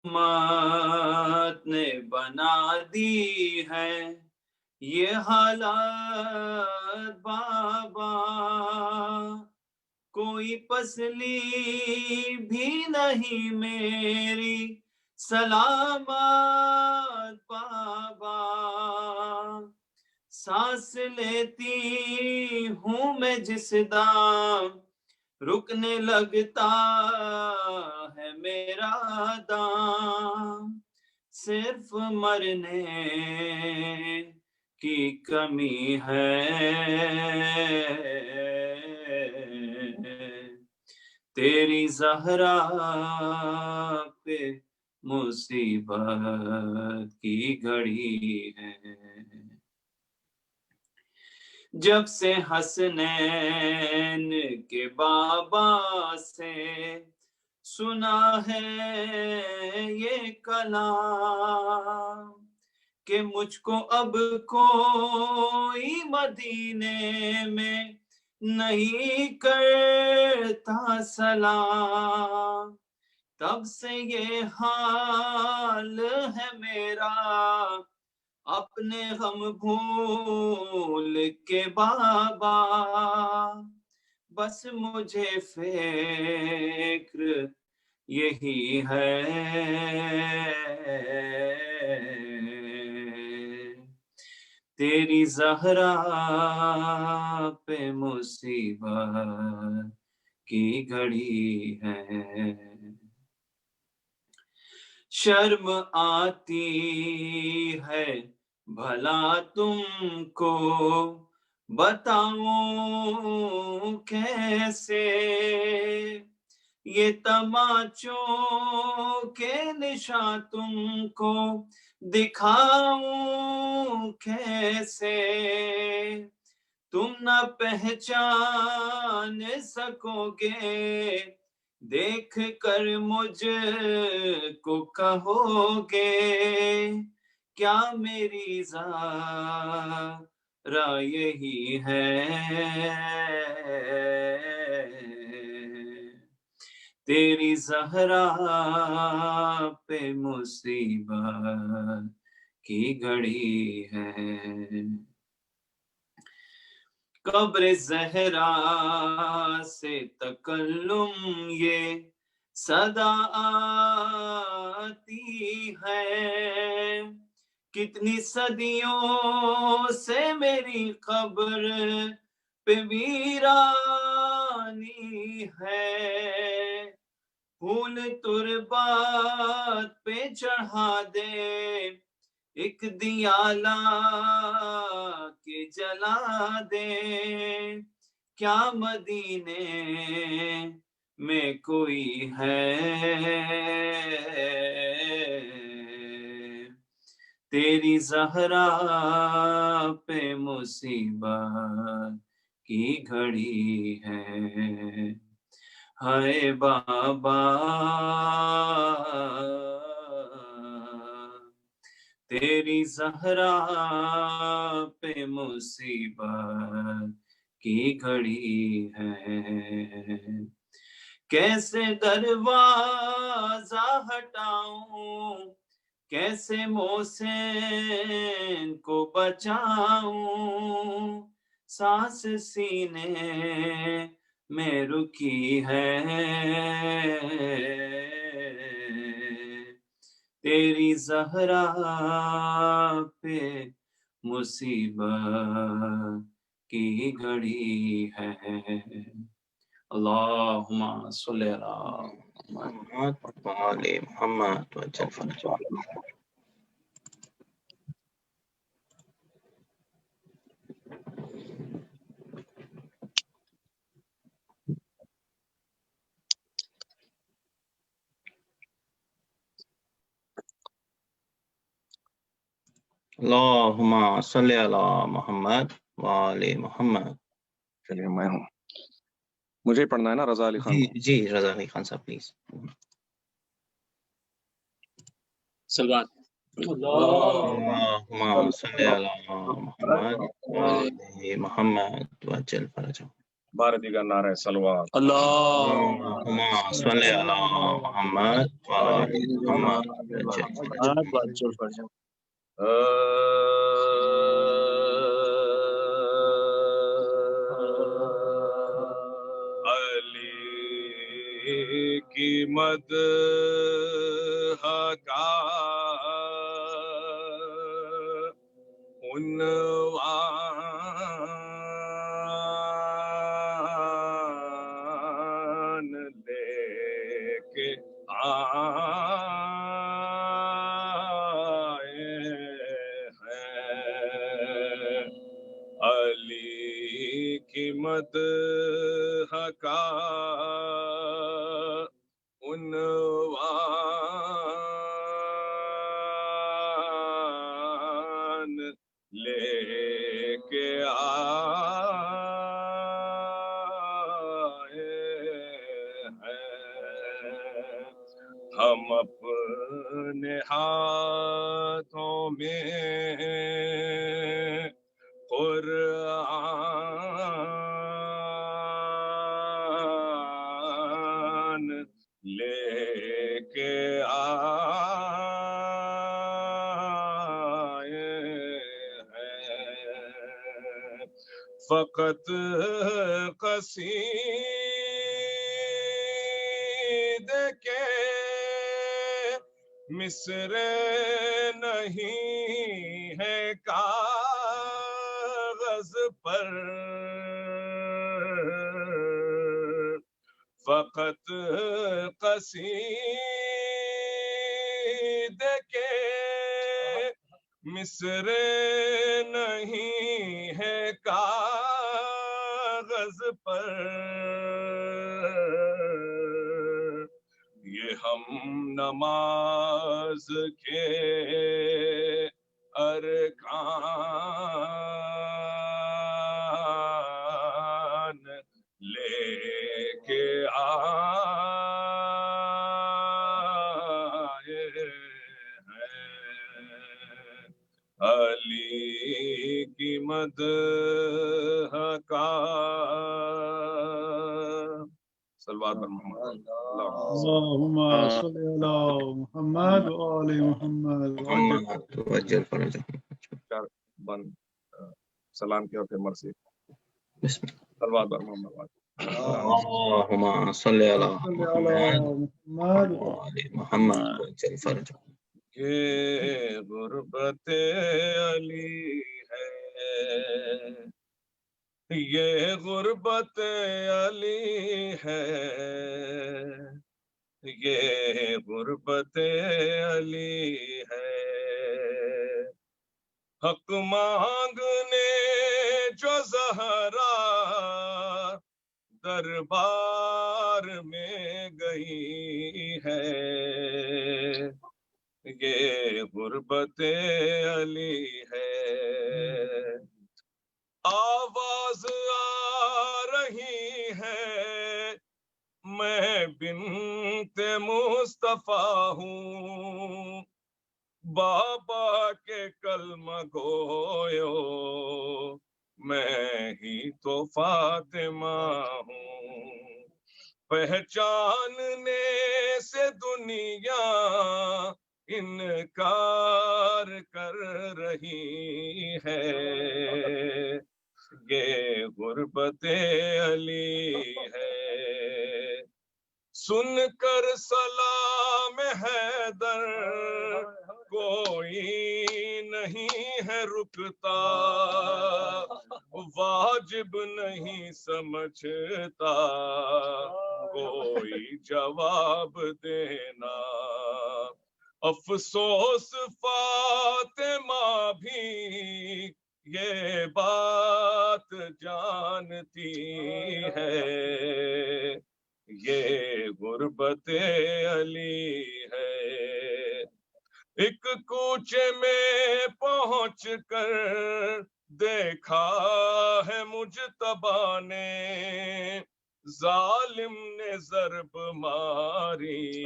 امت نے بنا دی ہے یہ حالات بابا، کوئی پسلی بھی نہیں میری سلامت بابا، سانس لیتی ہوں میں جس دام رکنے لگتا ہے میرا دام، صرف مرنے کی کمی ہے، تیری زہرا پہ مصیبت کی گھڑی ہے، جب سے حسنین کے بابا سے سنا ہے یہ کلام کہ مجھ کو اب کوئی مدینے میں نہیں کرتا سلام، تب سے یہ حال ہے میرا اپنے غم بھول کے بابا، بس مجھے فکر یہی ہے، تیری زہرا پہ مصیبت کی گھڑی ہے، شرم آتی ہے بھلا تم کو بتاؤں کیسے، یہ تماچوں کے نشاں تم کو دکھاؤں کیسے، تم نہ پہچان سکو گے دیکھ کر مجھ کو کہو گے کیا میری ذرا یہی ہے، تیری زہرا پہ مصیبت کی گھڑی ہے، قبر زہرا سے تکلم یہ صدا آتی ہے، کتنی صدیوں سے میری قبر پہ ویرانی ہے، پھول تربات پہ چڑھا دے ایک دیا لا کے جلا دے، کیا مدینے میں کوئی ہے، تیری زہرا پہ مصیبت کی گھڑی ہے، ہائے بابا تیری زہرا پہ مصیبت کی گھڑی ہے، کیسے دروازہ ہٹاؤں کیسے محسن کو بچاؤں، سانس سینے میں رکی ہے، تیری زہرا پہ مصیبت کی گھڑی ہے، اللہم صلی علی محمد وآل محمد وجل فرجہ۔ اللہم صلی علی محمد وآل محمد۔ چلیے میں ہوں، مجھے پڑھنا ہے نا رضا علی خان کو؟ جی رضا علی خان صاحب پلیز۔ سلوات اللہم صلی علی محمد وآل محمد وجل فرجہ۔ بھارتی کا نعرہ سلوات اللہم صلی علی محمد وآل محمد علی کی مدح کا عنوان لے کے آئے ہیں علی کی مدح کا عنوان لے کے آئے ہیں ہم اپنے ہاتھوں میں قرآن لے کے آئے ہیں فقط قصیدے کے مصر نہیں ہے کاغذ پر فقط قصیدے کے مصر نہیں ہے کاغذ پر یہ ہم نماز کے ارکان لے کے آئے ہیں علی کی مدح کا صلوات پر محمد اللهم صل على محمد وآل محمد وجل فرجہ سلام کی اور پھر مرسی بسم صلوات پر محمد اللہم صلی علی محمد وآل محمد وجل فرجہ کہ غربت علی ہے یہ غربت علی ہے یہ غربت علی ہے حق مانگنے جو زہرا دربار میں گئی ہے یہ غربت علی ہے آواز آ رہی ہے میں بنت مصطفیٰ ہوں بابا کے کلمہ گویو میں ہی تو فاطمہ ہوں پہچاننے سے دنیا انکار کر رہی ہے یہ غربت علی ہے سن کر سلام حیدر کوئی نہیں ہے رکتا واجب نہیں سمجھتا کوئی جواب دینا افسوس فاطمہ بھی یہ بات جانتی ہے یہ غربت علی ہے ایک کوچے میں پہنچ کر دیکھا ہے مجتبیٰ نے ظالم نے ضرب ماری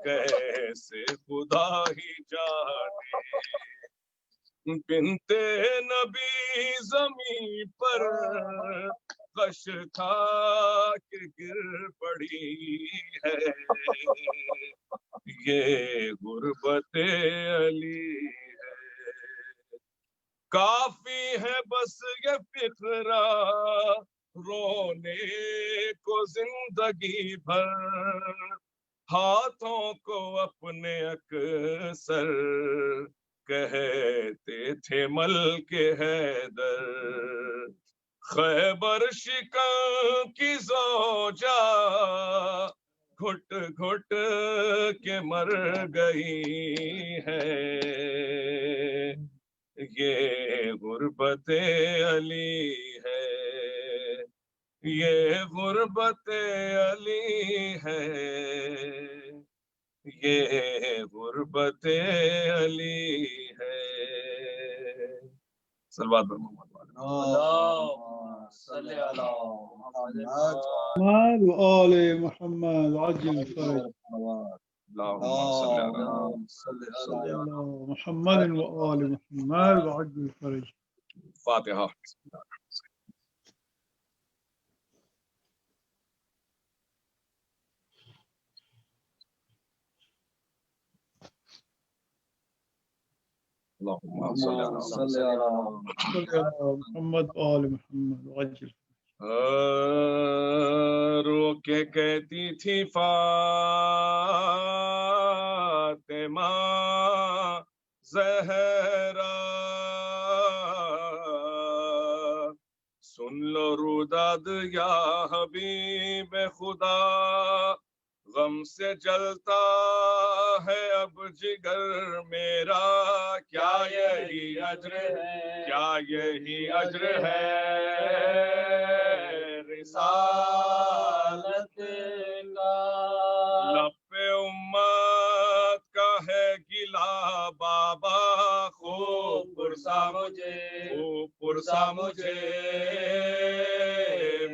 کیسے خدا ہی جانے بنت نبی زمین پر غش تھا کہ گر پڑی ہے، یہ غربت علی ہے، کافی ہے بس یہ فقرہ رونے کو زندگی بھر، ہاتھوں کو اپنے اکثر کہتے تھے ملک حیدر، خیبر شکن کی زوجہ گھٹ گھٹ کے مر گئی ہے، یہ غربت علی ہے، یہ غربت علی ہے، یہ غربت علی ہے۔ صلوات پر محمد اللهم صل على محمد محمد وآل محمد وعجل الفرج. اللهم صل على اللهم صل صل على على محمد وآل محمد وعجل الفرج. فاتحہ۔ اللهم صل على اللهم صل على صل على محمد وآل محمد وعجل. رو کے کہتی تھی فاطمہ زہرا، سن لو روداد یا حبیب خدا، غم سے جلتا ہے اب جگر میرا، کیا یہی اجر ہے، کیا یہی اجر ہے رسالت کا، لب امت کا ہے گلا بابا، خوب پرسا مجھے، خوب پرسا مجھے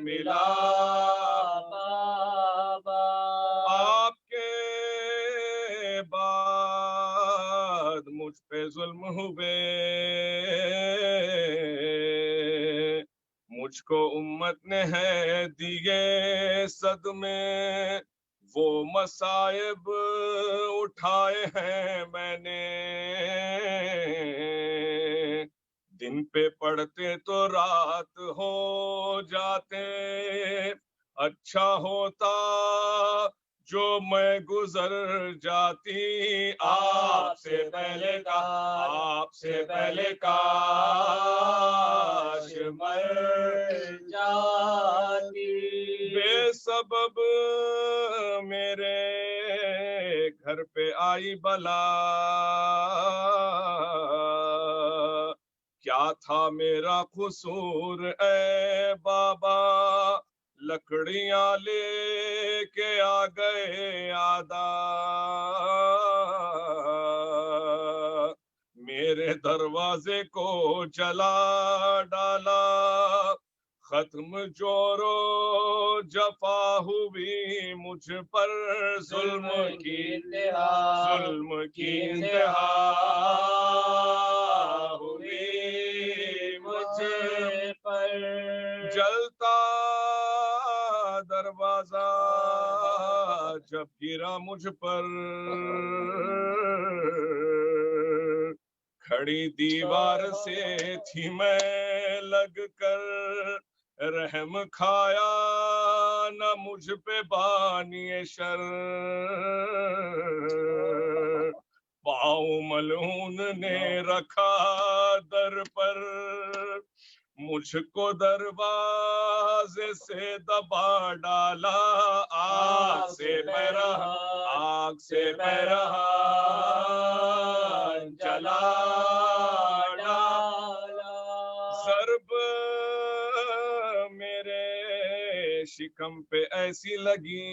ملا بابا، آپ کے بعد مجھ پہ ظلم ہوئے، مجھ کو امت نے ہے دیے صدمے، وہ مصائب اٹھائے ہیں میں نے، دن پہ پڑھتے تو رات ہو جاتے، اچھا ہوتا جو میں گزر جاتی آپ سے پہلے کا، آپ سے پہلے کاش مر جاتی، بے سبب میرے گھر پہ آئی بلا، کیا تھا میرا قصور اے بابا، لکڑیاں لے کے آ گئے آدھا، میرے دروازے کو جلا ڈالا، ختم جورو جفا ہوئی مجھ پر، ظلم کی انتہا، ظلم کی انتہا ہوئی مجھ پر، جلتا دروازہ جب گرا مجھ پر، کھڑی دیوار سے تھی میں لگ کر، رحم کھایا نہ مجھ پہ بانی شر، پاؤں ملعون نے رکھا در پر، مجھ کو دروازے سے دبا ڈالا، آگ سے میں رہا، آگ سے میں رہا جلا ڈالا، ضرب میرے شکم پہ ایسی لگی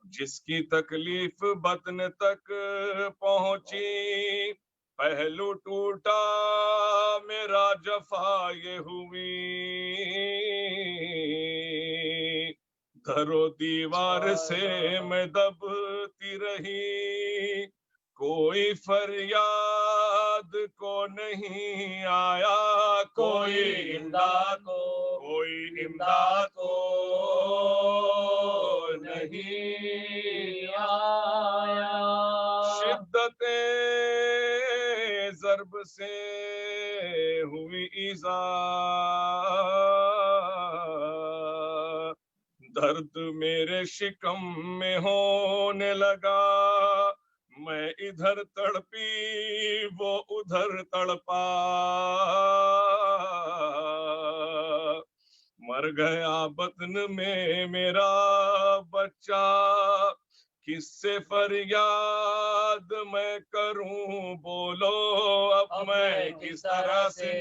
جس کی تکلیف بطن تک پہنچی، پہلو ٹوٹا میرا جفا یہ ہوئی، در و دیوار سے میں دبتی رہی، کوئی فریاد کو نہیں آیا، کوئی کوئی امداد کو نہیں آیا. شدت ضرب سے ہوئی ایذا، درد میرے شکم میں ہونے لگا، میں ادھر تڑپی وہ ادھر تڑپا، مر گیا بطن میں میرا بچہ، کس سے فریاد میں کروں بولو، اب میں کس طرح سے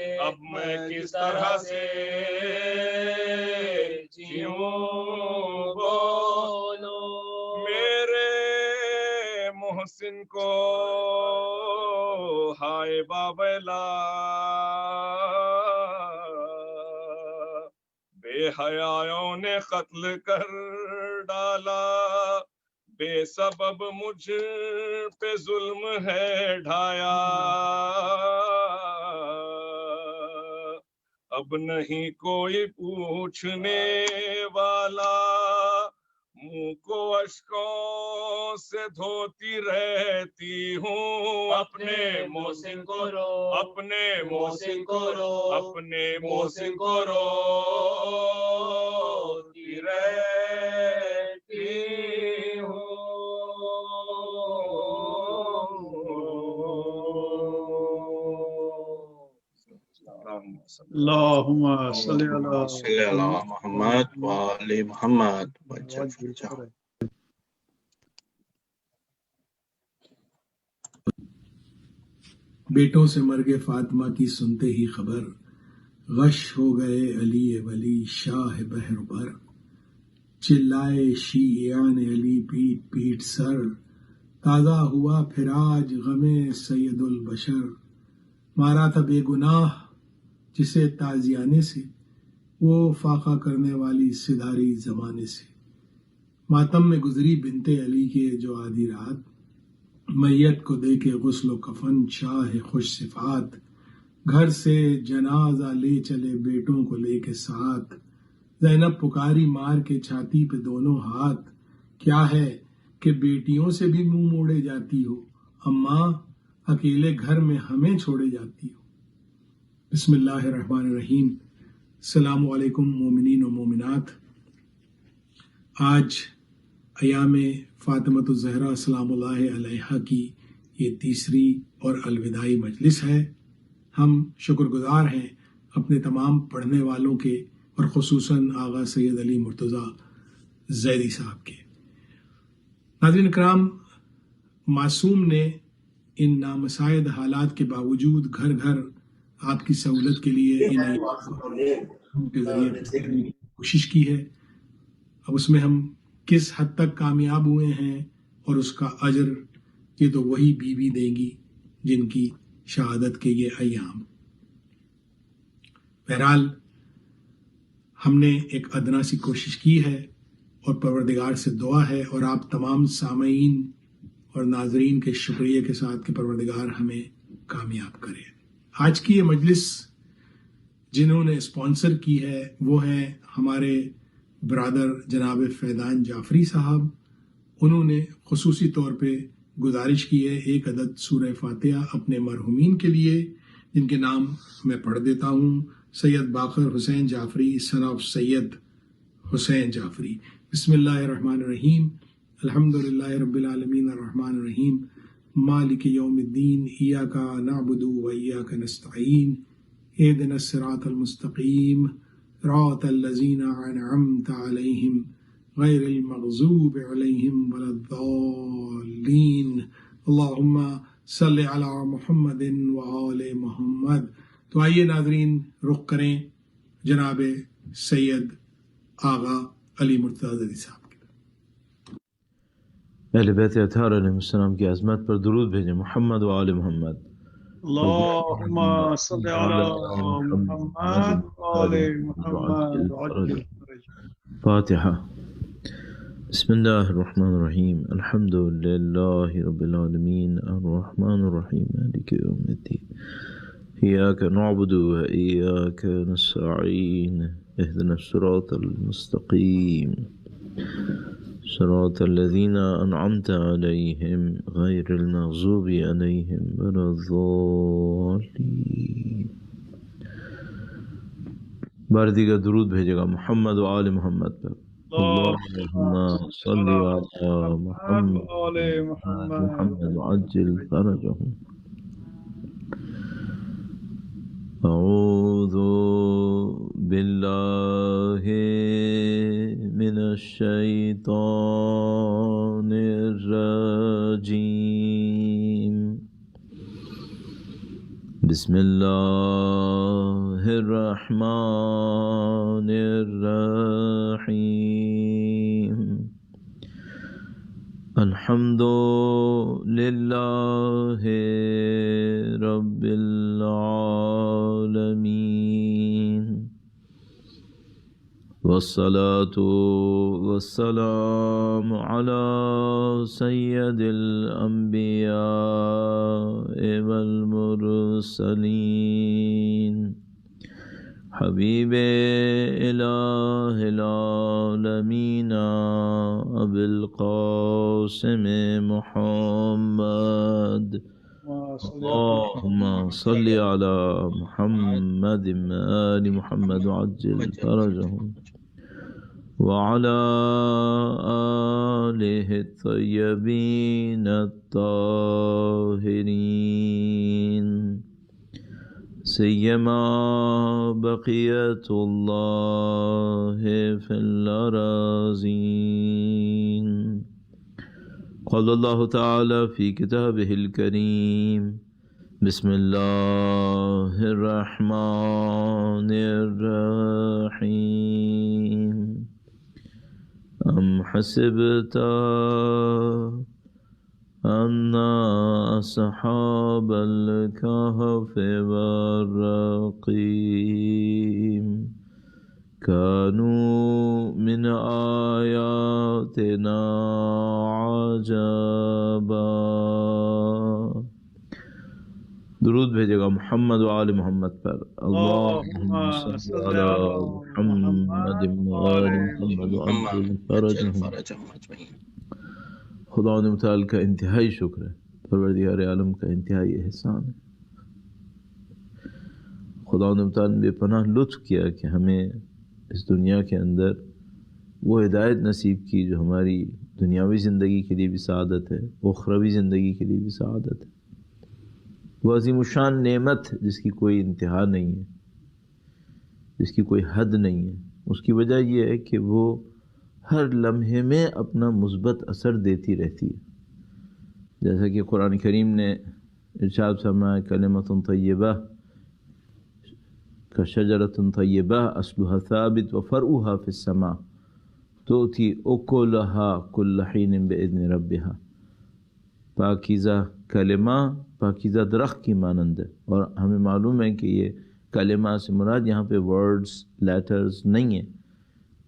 جیوں بولو. میرے محسن کو ہائے باویلا، بے حیاؤں نے قتل کر ڈالا، بے سبب مجھ پہ ظلم ہے ڈھایا، اب نہیں کوئی پوچھنے والا، منہ کو اشکوں سے دھوتی رہتی ہوں، اپنے محسن کو روتی رہتی ہوں. اللهم صل على صلی علی محمد و آل محمد. بیٹوں سے مرگ فاطمہ کی سنتے ہی خبر، غش ہو گئے علی ولی شاہ بحر بر، چلائے شیعان علی پیٹ پیٹ سر، تازہ ہوا پھر آج غم سید البشر، مارا تھا بے گناہ جسے تازیانے سے، وہ فاقہ کرنے والی سدھاری زمانے سے، ماتم میں گزری بنت علی کے جو آدھی رات، میت کو دے کے غسل و کفن شاہ خوش صفات، گھر سے جنازہ لے چلے بیٹوں کو لے کے ساتھ، زینب پکاری مار کے چھاتی پہ دونوں ہاتھ، کیا ہے کہ بیٹیوں سے بھی منہ موڑے جاتی ہو، اماں اکیلے گھر میں ہمیں چھوڑے جاتی ہو. بسم اللہ الرحمن الرحیم. السلام علیکم مومنین و مومنات. آج ایام فاطمۃ الزہرا سلام اللہ علیہا کی یہ تیسری اور الوداعی مجلس ہے. ہم شکر گزار ہیں اپنے تمام پڑھنے والوں کے اور خصوصاً آغا سید علی مرتضیٰ زیدی صاحب کے. ناظرین اکرام، معصوم نے ان نامساعد حالات کے باوجود گھر گھر آپ کی سہولت کے لیے کے ذریعے کوشش کی ہے. اب اس میں ہم کس حد تک کامیاب ہوئے ہیں اور اس کا اجر یہ تو وہی بیوی دیں گی جن کی شہادت کے یہ ایام. بہرحال ہم نے ایک ادنا سی کوشش کی ہے اور پروردگار سے دعا ہے اور آپ تمام سامعین اور ناظرین کے شکریہ کے ساتھ کہ پروردگار ہمیں کامیاب کرے. آج کی یہ مجلس جنہوں نے اسپانسر کی ہے وہ ہیں ہمارے برادر جناب فیضان جعفری صاحب. انہوں نے خصوصی طور پہ گزارش کی ہے ایک عدد سورہ فاتحہ اپنے مرحومین کے لیے، جن کے نام میں پڑھ دیتا ہوں. سید باقر حسین جعفری son of سید حسین جعفری. بسم اللہ الرحمن الرحیم. الحمدللہ رب العالمین الرحمن الرحیم مالک یوم الدین ایاک نعبد و ایاک نستعین اہدنا الصراط المستقیم صراط الذین انعمت علیہم غیر المغضوب علیہم ولا الضالین اللہم صلی علی محمد و آل محمد. تو آئیے ناظرین رخ کریں جناب سید آغا علی مرتضیٰ زیدی صاحب. اہل بیت اطہار علیہ السلام کی عظمت پر درود بھیجیں. محمد و آل محمد. اللهم صل على محمد وآل محمد وعجل فرجه. فاتحہ. بسم اللہ الرحمن الرحیم. الحمد للہ رب العالمین الرحمن الرحیم مالک یوم الدین إياك نعبد وإياك نستعين اهدنا الصراط المستقيم صراط الذين أنعمت عليهم غير المغضوب عليهم ولا الضالين. بار دیگر درود بھیجے گا محمد و آل محمد پر. اللهم صل على محمد محمد وعجل فرجهم. أعوذ بالله من الشيطان الرجيم. بسم الله الرحمن الرحيم. الحمد لله رب العالمين والصلاة والسلام على سيد الأنبياء والمرسلين حبيب إله العالمين أبي القاسم محمد. اللهم صل على محمد آل محمد وعجل فرجهم وعلى آله الطيبين الطاهرين سيما بقية الله في الأراضين. قال الله تعالى في كتابه الكريم بسم الله الرحمن الرحيم. أم حسبت أن أصحاب الكهف والرقيم كانوا من آياتنا عجبا. درود بھیجے گا محمد و آل محمد پر. اللهم صل على محمد و آل محمد وعجل فرجهم. خدا متعال کا انتہائی شکر ہے، پروردگار عالم کا انتہائی احسان ہے. خدا متعال نے بے پناہ لطف کیا کہ ہمیں اس دنیا کے اندر وہ ہدایت نصیب کی جو ہماری دنیاوی زندگی کے لیے بھی سعادت ہے، اخروی زندگی کے لیے بھی سعادت ہے. وہ عظیم الشان نعمت جس کی کوئی انتہا نہیں ہے، جس کی کوئی حد نہیں ہے. اس کی وجہ یہ ہے کہ وہ ہر لمحے میں اپنا مثبت اثر دیتی رہتی ہے. جیسا کہ قرآن کریم نے ارشاد فرمایا کلمۃ طیبہ کشجرۃ طیبہ اصلها ثابت وفرعها فی السماء تؤتی اکلها کل حین باذن ربها. پاکیزہ کلمہ پاکیزہ درخت کی مانند ہے. اور ہمیں معلوم ہے کہ یہ کلمہ سے مراد یہاں پہ ورڈز لیٹرز نہیں ہیں.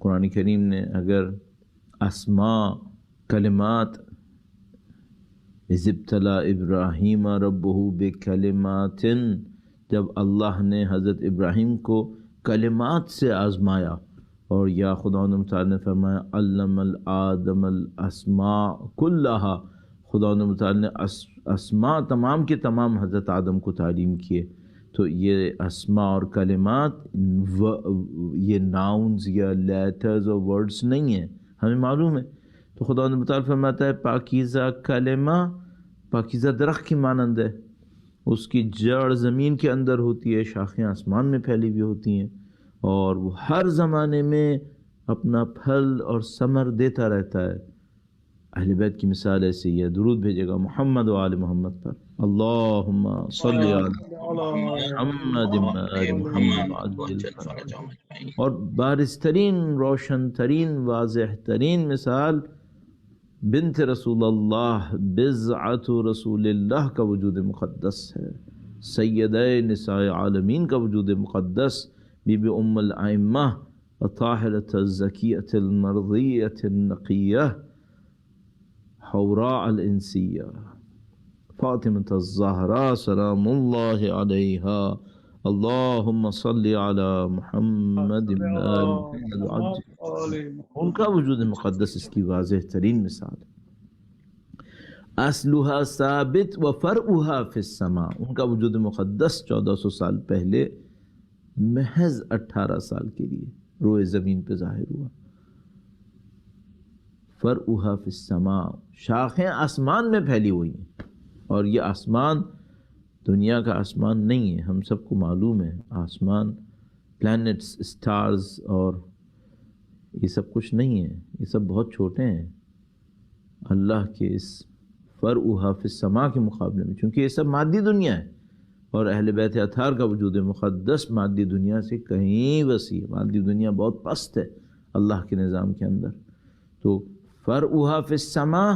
قرآن کریم نے اگر اسماء کلمات اذ ابتلی ابراہیم ربہ بکلمات، جب اللہ نے حضرت ابراہیم کو کلمات سے آزمایا، اور یا خدا تعالیٰ نے فرمایا علم الآدم الاسماء کلہا، خدا تعالیٰ نے اسماء تمام کے تمام حضرت آدم کو تعلیم کیے. تو یہ اسماء اور کلمات یہ ناؤنز یا لیٹرز اور ورڈز نہیں ہیں، ہمیں معلوم ہے. تو خدا متعال فرماتا ہے پاکیزہ کلمہ پاکیزہ درخت کی مانند ہے. اس کی جڑ زمین کے اندر ہوتی ہے، شاخیں آسمان میں پھیلی ہوئی ہوتی ہیں، اور وہ ہر زمانے میں اپنا پھل اور ثمر دیتا رہتا ہے. اہل بیت کی مثال ایسی ہے. درود بھیجے گا محمد و آل محمد پر. اللہم صل علی محمد محمد. اور بارز ترین، روشن ترین، واضح ترین مثال بنت رسول اللہ، بضعۃ رسول اللہ کا وجود مقدس ہے. سیدہ نساء عالمین کا وجود مقدس، بی بی ام الائمہ الطاہرۃ الزکیۃ المرضیۃ النقیہ حوراء الانسیہ. فاطمة الزہرا سلام اللہ علیہا اللہم صلی علی محمد ان کا وجود مقدس اس کی واضح ترین مثال ہے. اصلها ثابت و فرعها فی السماء، ان کا وجود مقدس 1400 سال پہلے محض 18 سال کے لیے روئے زمین پہ ظاہر ہوا. فرعها فی السماء، شاخیں آسمان میں پھیلی ہوئی ہیں، اور یہ آسمان دنیا کا آسمان نہیں ہے. ہم سب کو معلوم ہے آسمان پلانٹس، اسٹارز اور یہ سب کچھ نہیں ہے، یہ سب بہت چھوٹے ہیں اللہ کے اس فرعها فی السماء کے مقابلے میں، چونکہ یہ سب مادی دنیا ہے، اور اہل بیت اطہار کا وجود مقدس مادی دنیا سے کہیں وسیع ہے. مادی دنیا بہت پست ہے اللہ کے نظام کے اندر. تو فرعها فی السماء،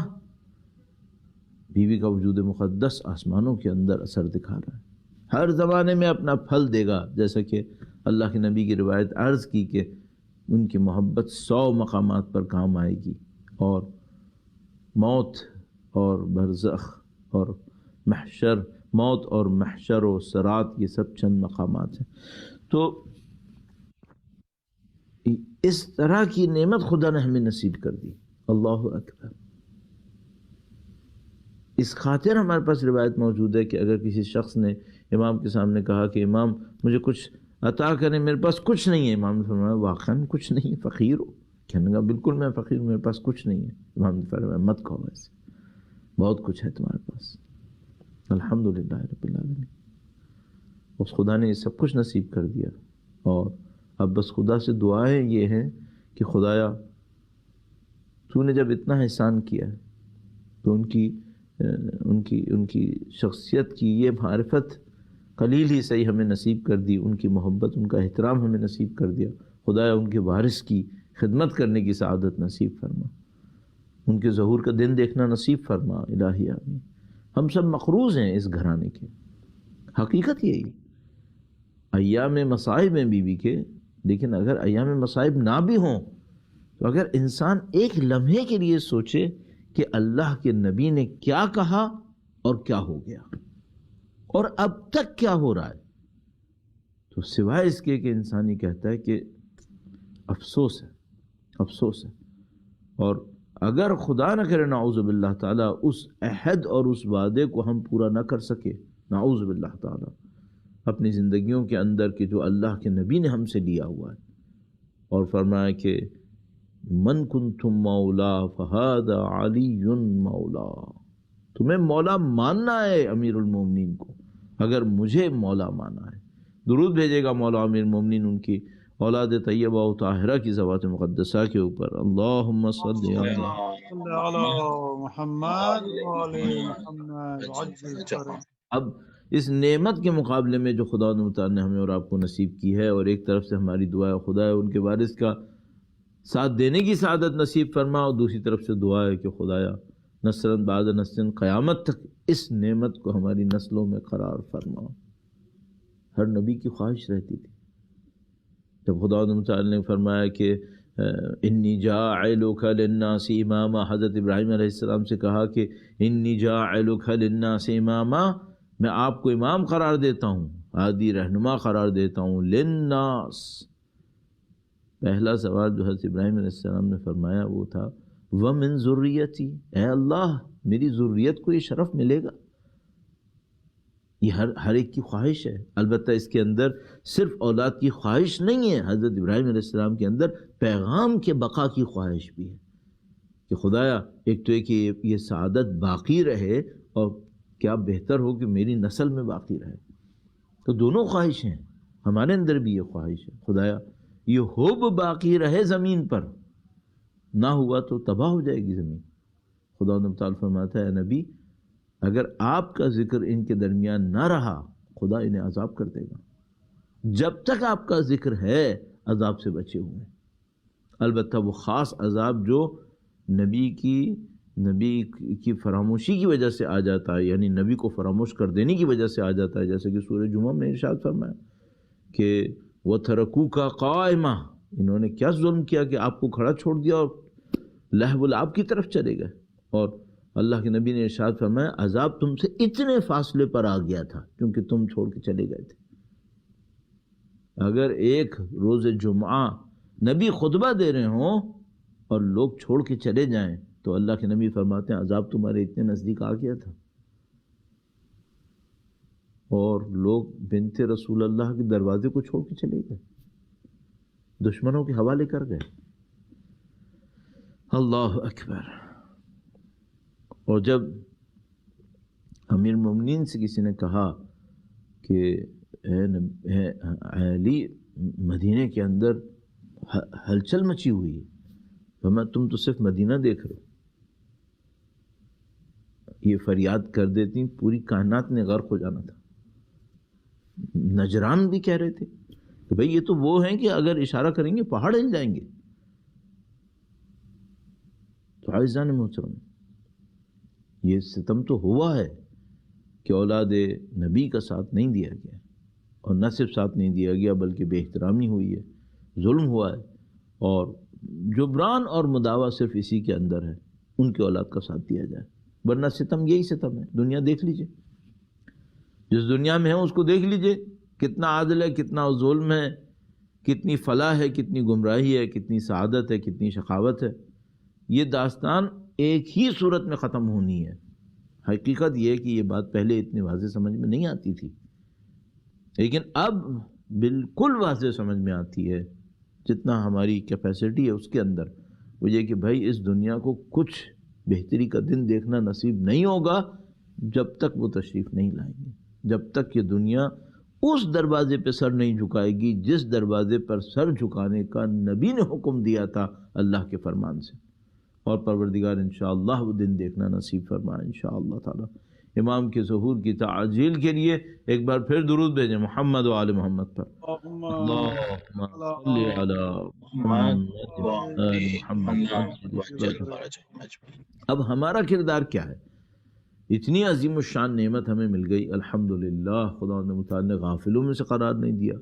بیوی کا وجود مقدس آسمانوں کے اندر اثر دکھا رہا ہے، ہر زمانے میں اپنا پھل دے گا. جیسا کہ اللہ کے نبی کی روایت عرض کی کہ ان کی محبت 100 مقامات پر کام آئے گی، اور موت اور برزخ اور محشر، موت اور محشر و صراط، یہ سب چند مقامات ہیں. تو اس طرح کی نعمت خدا نے ہمیں نصیب کر دی. اللہ اکبر. اس خاطر ہمارے پاس روایت موجود ہے کہ اگر کسی شخص نے امام کے سامنے کہا کہ امام مجھے کچھ عطا کریں، میرے پاس کچھ نہیں ہے، امام نے فرمایا واقعاً کچھ نہیں، فقیر ہو؟ کہنے لگا بالکل میں فقیر ہوں، میرے پاس کچھ نہیں ہے. امام نے فرمایا مت کہو ایسے، بہت کچھ ہے تمہارے پاس. الحمدللہ رب العالمین، اس خدا نے یہ سب کچھ نصیب کر دیا. اور اب بس خدا سے دعائیں یہ ہیں کہ خدایا تو نے جب اتنا احسان کیا ہے تو ان کی شخصیت کی یہ معرفت قلیل ہی صحیح ہمیں نصیب کر دی، ان کی محبت، ان کا احترام ہمیں نصیب کر دیا. خدایا ان کے وارث کی خدمت کرنے کی سعادت نصیب فرما، ان کے ظہور کا دن دیکھنا نصیب فرما. الہی آمین. ہم سب مقروض ہیں اس گھرانے کے، حقیقت یہی. ایام مصائب ہیں بیوی کے، لیکن اگر ایام مصائب نہ بھی ہوں تو اگر انسان ایک لمحے کے لیے سوچے کہ اللہ کے نبی نے کیا کہا اور کیا ہو گیا اور اب تک کیا ہو رہا ہے، تو سوائے اس کے کہ انسان یہ کہتا ہے کہ افسوس ہے، افسوس ہے. اور اگر خدا نہ کرے نعوذ باللہ تعالیٰ اس عہد اور اس وعدے کو ہم پورا نہ کر سکے، نعوذ باللہ تعالیٰ، اپنی زندگیوں کے اندر کہ جو اللہ کے نبی نے ہم سے لیا ہوا ہے، اور فرمایا کہ من کنتم مولا فہذا علی مولا، تمہیں مولا ماننا ہے امیر المومنین کو، اگر مجھے مولا مانا ہے. درود بھیجے گا مولا امیر المومنین ان کی اولاد طیبہ و طاہرہ کی ذوات مقدسہ کے اوپر. اللہم صلی علی محمد وعلی محمد وعجل فرج. اب اس نعمت کے مقابلے میں جو خدا نے ہمیں اور آپ کو نصیب کی ہے، اور ایک طرف سے ہماری دعا ہے خدا ہے ان کے وارث کا ساتھ دینے کی سعادت نصیب فرما، اور دوسری طرف سے دعا ہے کہ خدایا نسلاً بعد نسلاً قیامت تک اس نعمت کو ہماری نسلوں میں قرار فرما. ہر نبی کی خواہش رہتی تھی. جب خدا تعالی نے فرمایا کہ انی جاعلک للناس اماما، حضرت ابراہیم علیہ السلام سے کہا کہ انی جاعلک للناس اماما، میں آپ کو امام قرار دیتا ہوں، ہادی رہنما قرار دیتا ہوں. للناس، پہلا سوال جو حضرت ابراہیم علیہ السلام نے فرمایا وہ تھا وَمِن ذُرِّيَّتِي، اے اللہ میری ذریت کو یہ شرف ملے گا. یہ ہر ایک کی خواہش ہے. البتہ اس کے اندر صرف اولاد کی خواہش نہیں ہے، حضرت ابراہیم علیہ السلام کے اندر پیغام کے بقا کی خواہش بھی ہے کہ خدایا ایک تو ہے کہ یہ سعادت باقی رہے، اور کیا بہتر ہو کہ میری نسل میں باقی رہے. تو دونوں خواہشیں ہیں، ہمارے اندر بھی یہ خواہش ہے خدایا یہ حب باقی رہے زمین پر، نہ ہوا تو تباہ ہو جائے گی زمین. خدا تعالیٰ فرماتا ہے نبی اگر آپ کا ذکر ان کے درمیان نہ رہا خدا انہیں عذاب کر دے گا. جب تک آپ کا ذکر ہے عذاب سے بچے ہوئے ہیں. البتہ وہ خاص عذاب جو نبی کی فراموشی کی وجہ سے آ جاتا ہے، یعنی نبی کو فراموش کر دینے کی وجہ سے آ جاتا ہے، جیسے کہ سورہ جمعہ میں ارشاد فرمایا کہ وَتَرَكُوكَ قَائِمًا، انہوں نے کیا ظلم کیا کہ آپ کو کھڑا چھوڑ دیا اور لہو لعب کی طرف چلے گئے. اور اللہ کے نبی نے ارشاد فرمایا عذاب تم سے اتنے فاصلے پر آ گیا تھا کیونکہ تم چھوڑ کے چلے گئے تھے. اگر ایک روز جمعہ نبی خطبہ دے رہے ہوں اور لوگ چھوڑ کے چلے جائیں تو اللہ کے نبی فرماتے ہیں عذاب تمہارے اتنے نزدیک آ گیا تھا. اور لوگ بنت رسول اللہ کے دروازے کو چھوڑ کے چلے گئے، دشمنوں کے حوالے کر گئے. اللہ اکبر. اور جب امیر مومنین سے کسی نے کہا کہ اے علی مدینے کے اندر ہلچل مچی ہوئی ہے، فرمایا تم تو صرف مدینہ دیکھ رہے ہو، یہ فریاد کر دیتی پوری کائنات نے غرق ہو جانا تھا. نجران بھی کہہ رہے تھے کہ بھئی یہ تو وہ ہیں کہ اگر اشارہ کریں گے پہاڑ ہل جائیں گے. تو عزیزان محترم یہ ستم تو ہوا ہے کہ اولاد نبی کا ساتھ نہیں دیا گیا، اور نہ صرف ساتھ نہیں دیا گیا بلکہ بے احترامی ہوئی ہے، ظلم ہوا ہے، اور جبران اور مداوع صرف اسی کے اندر ہے ان کے اولاد کا ساتھ دیا جائے. ورنہ ستم یہی ستم ہے. دنیا دیکھ لیجئے، جس دنیا میں ہے اس کو دیکھ لیجئے کتنا عادل ہے، کتنا ظلم ہے، کتنی فلاح ہے، کتنی گمراہی ہے، کتنی سعادت ہے، کتنی شقاوت ہے. یہ داستان ایک ہی صورت میں ختم ہونی ہے. حقیقت یہ ہے کہ یہ بات پہلے اتنی واضح سمجھ میں نہیں آتی تھی، لیکن اب بالکل واضح سمجھ میں آتی ہے جتنا ہماری کیپیسٹی ہے اس کے اندر. وہ یہ کہ بھائی اس دنیا کو کچھ بہتری کا دن دیکھنا نصیب نہیں ہوگا جب تک وہ تشریف نہیں لائیں گے، جب تک یہ دنیا اس دروازے پہ سر نہیں جھکائے گی جس دروازے پر سر جھکانے کا نبی نے حکم دیا تھا اللہ کے فرمان سے. اور پروردگار انشاءاللہ وہ دن دیکھنا نصیب فرمائے انشاءاللہ تعالی. امام کے ظہور کی تعجیل کے لیے ایک بار پھر درود بھیجیں محمد و آل محمد پر. اللہم صلی علی محمد و آل محمد. اب ہمارا کردار کیا ہے؟ اتنی عظیم الشان نعمت ہمیں مل گئی الحمدللہ. خدا متعال نے غافلوں میں سے قرار نہیں دیا،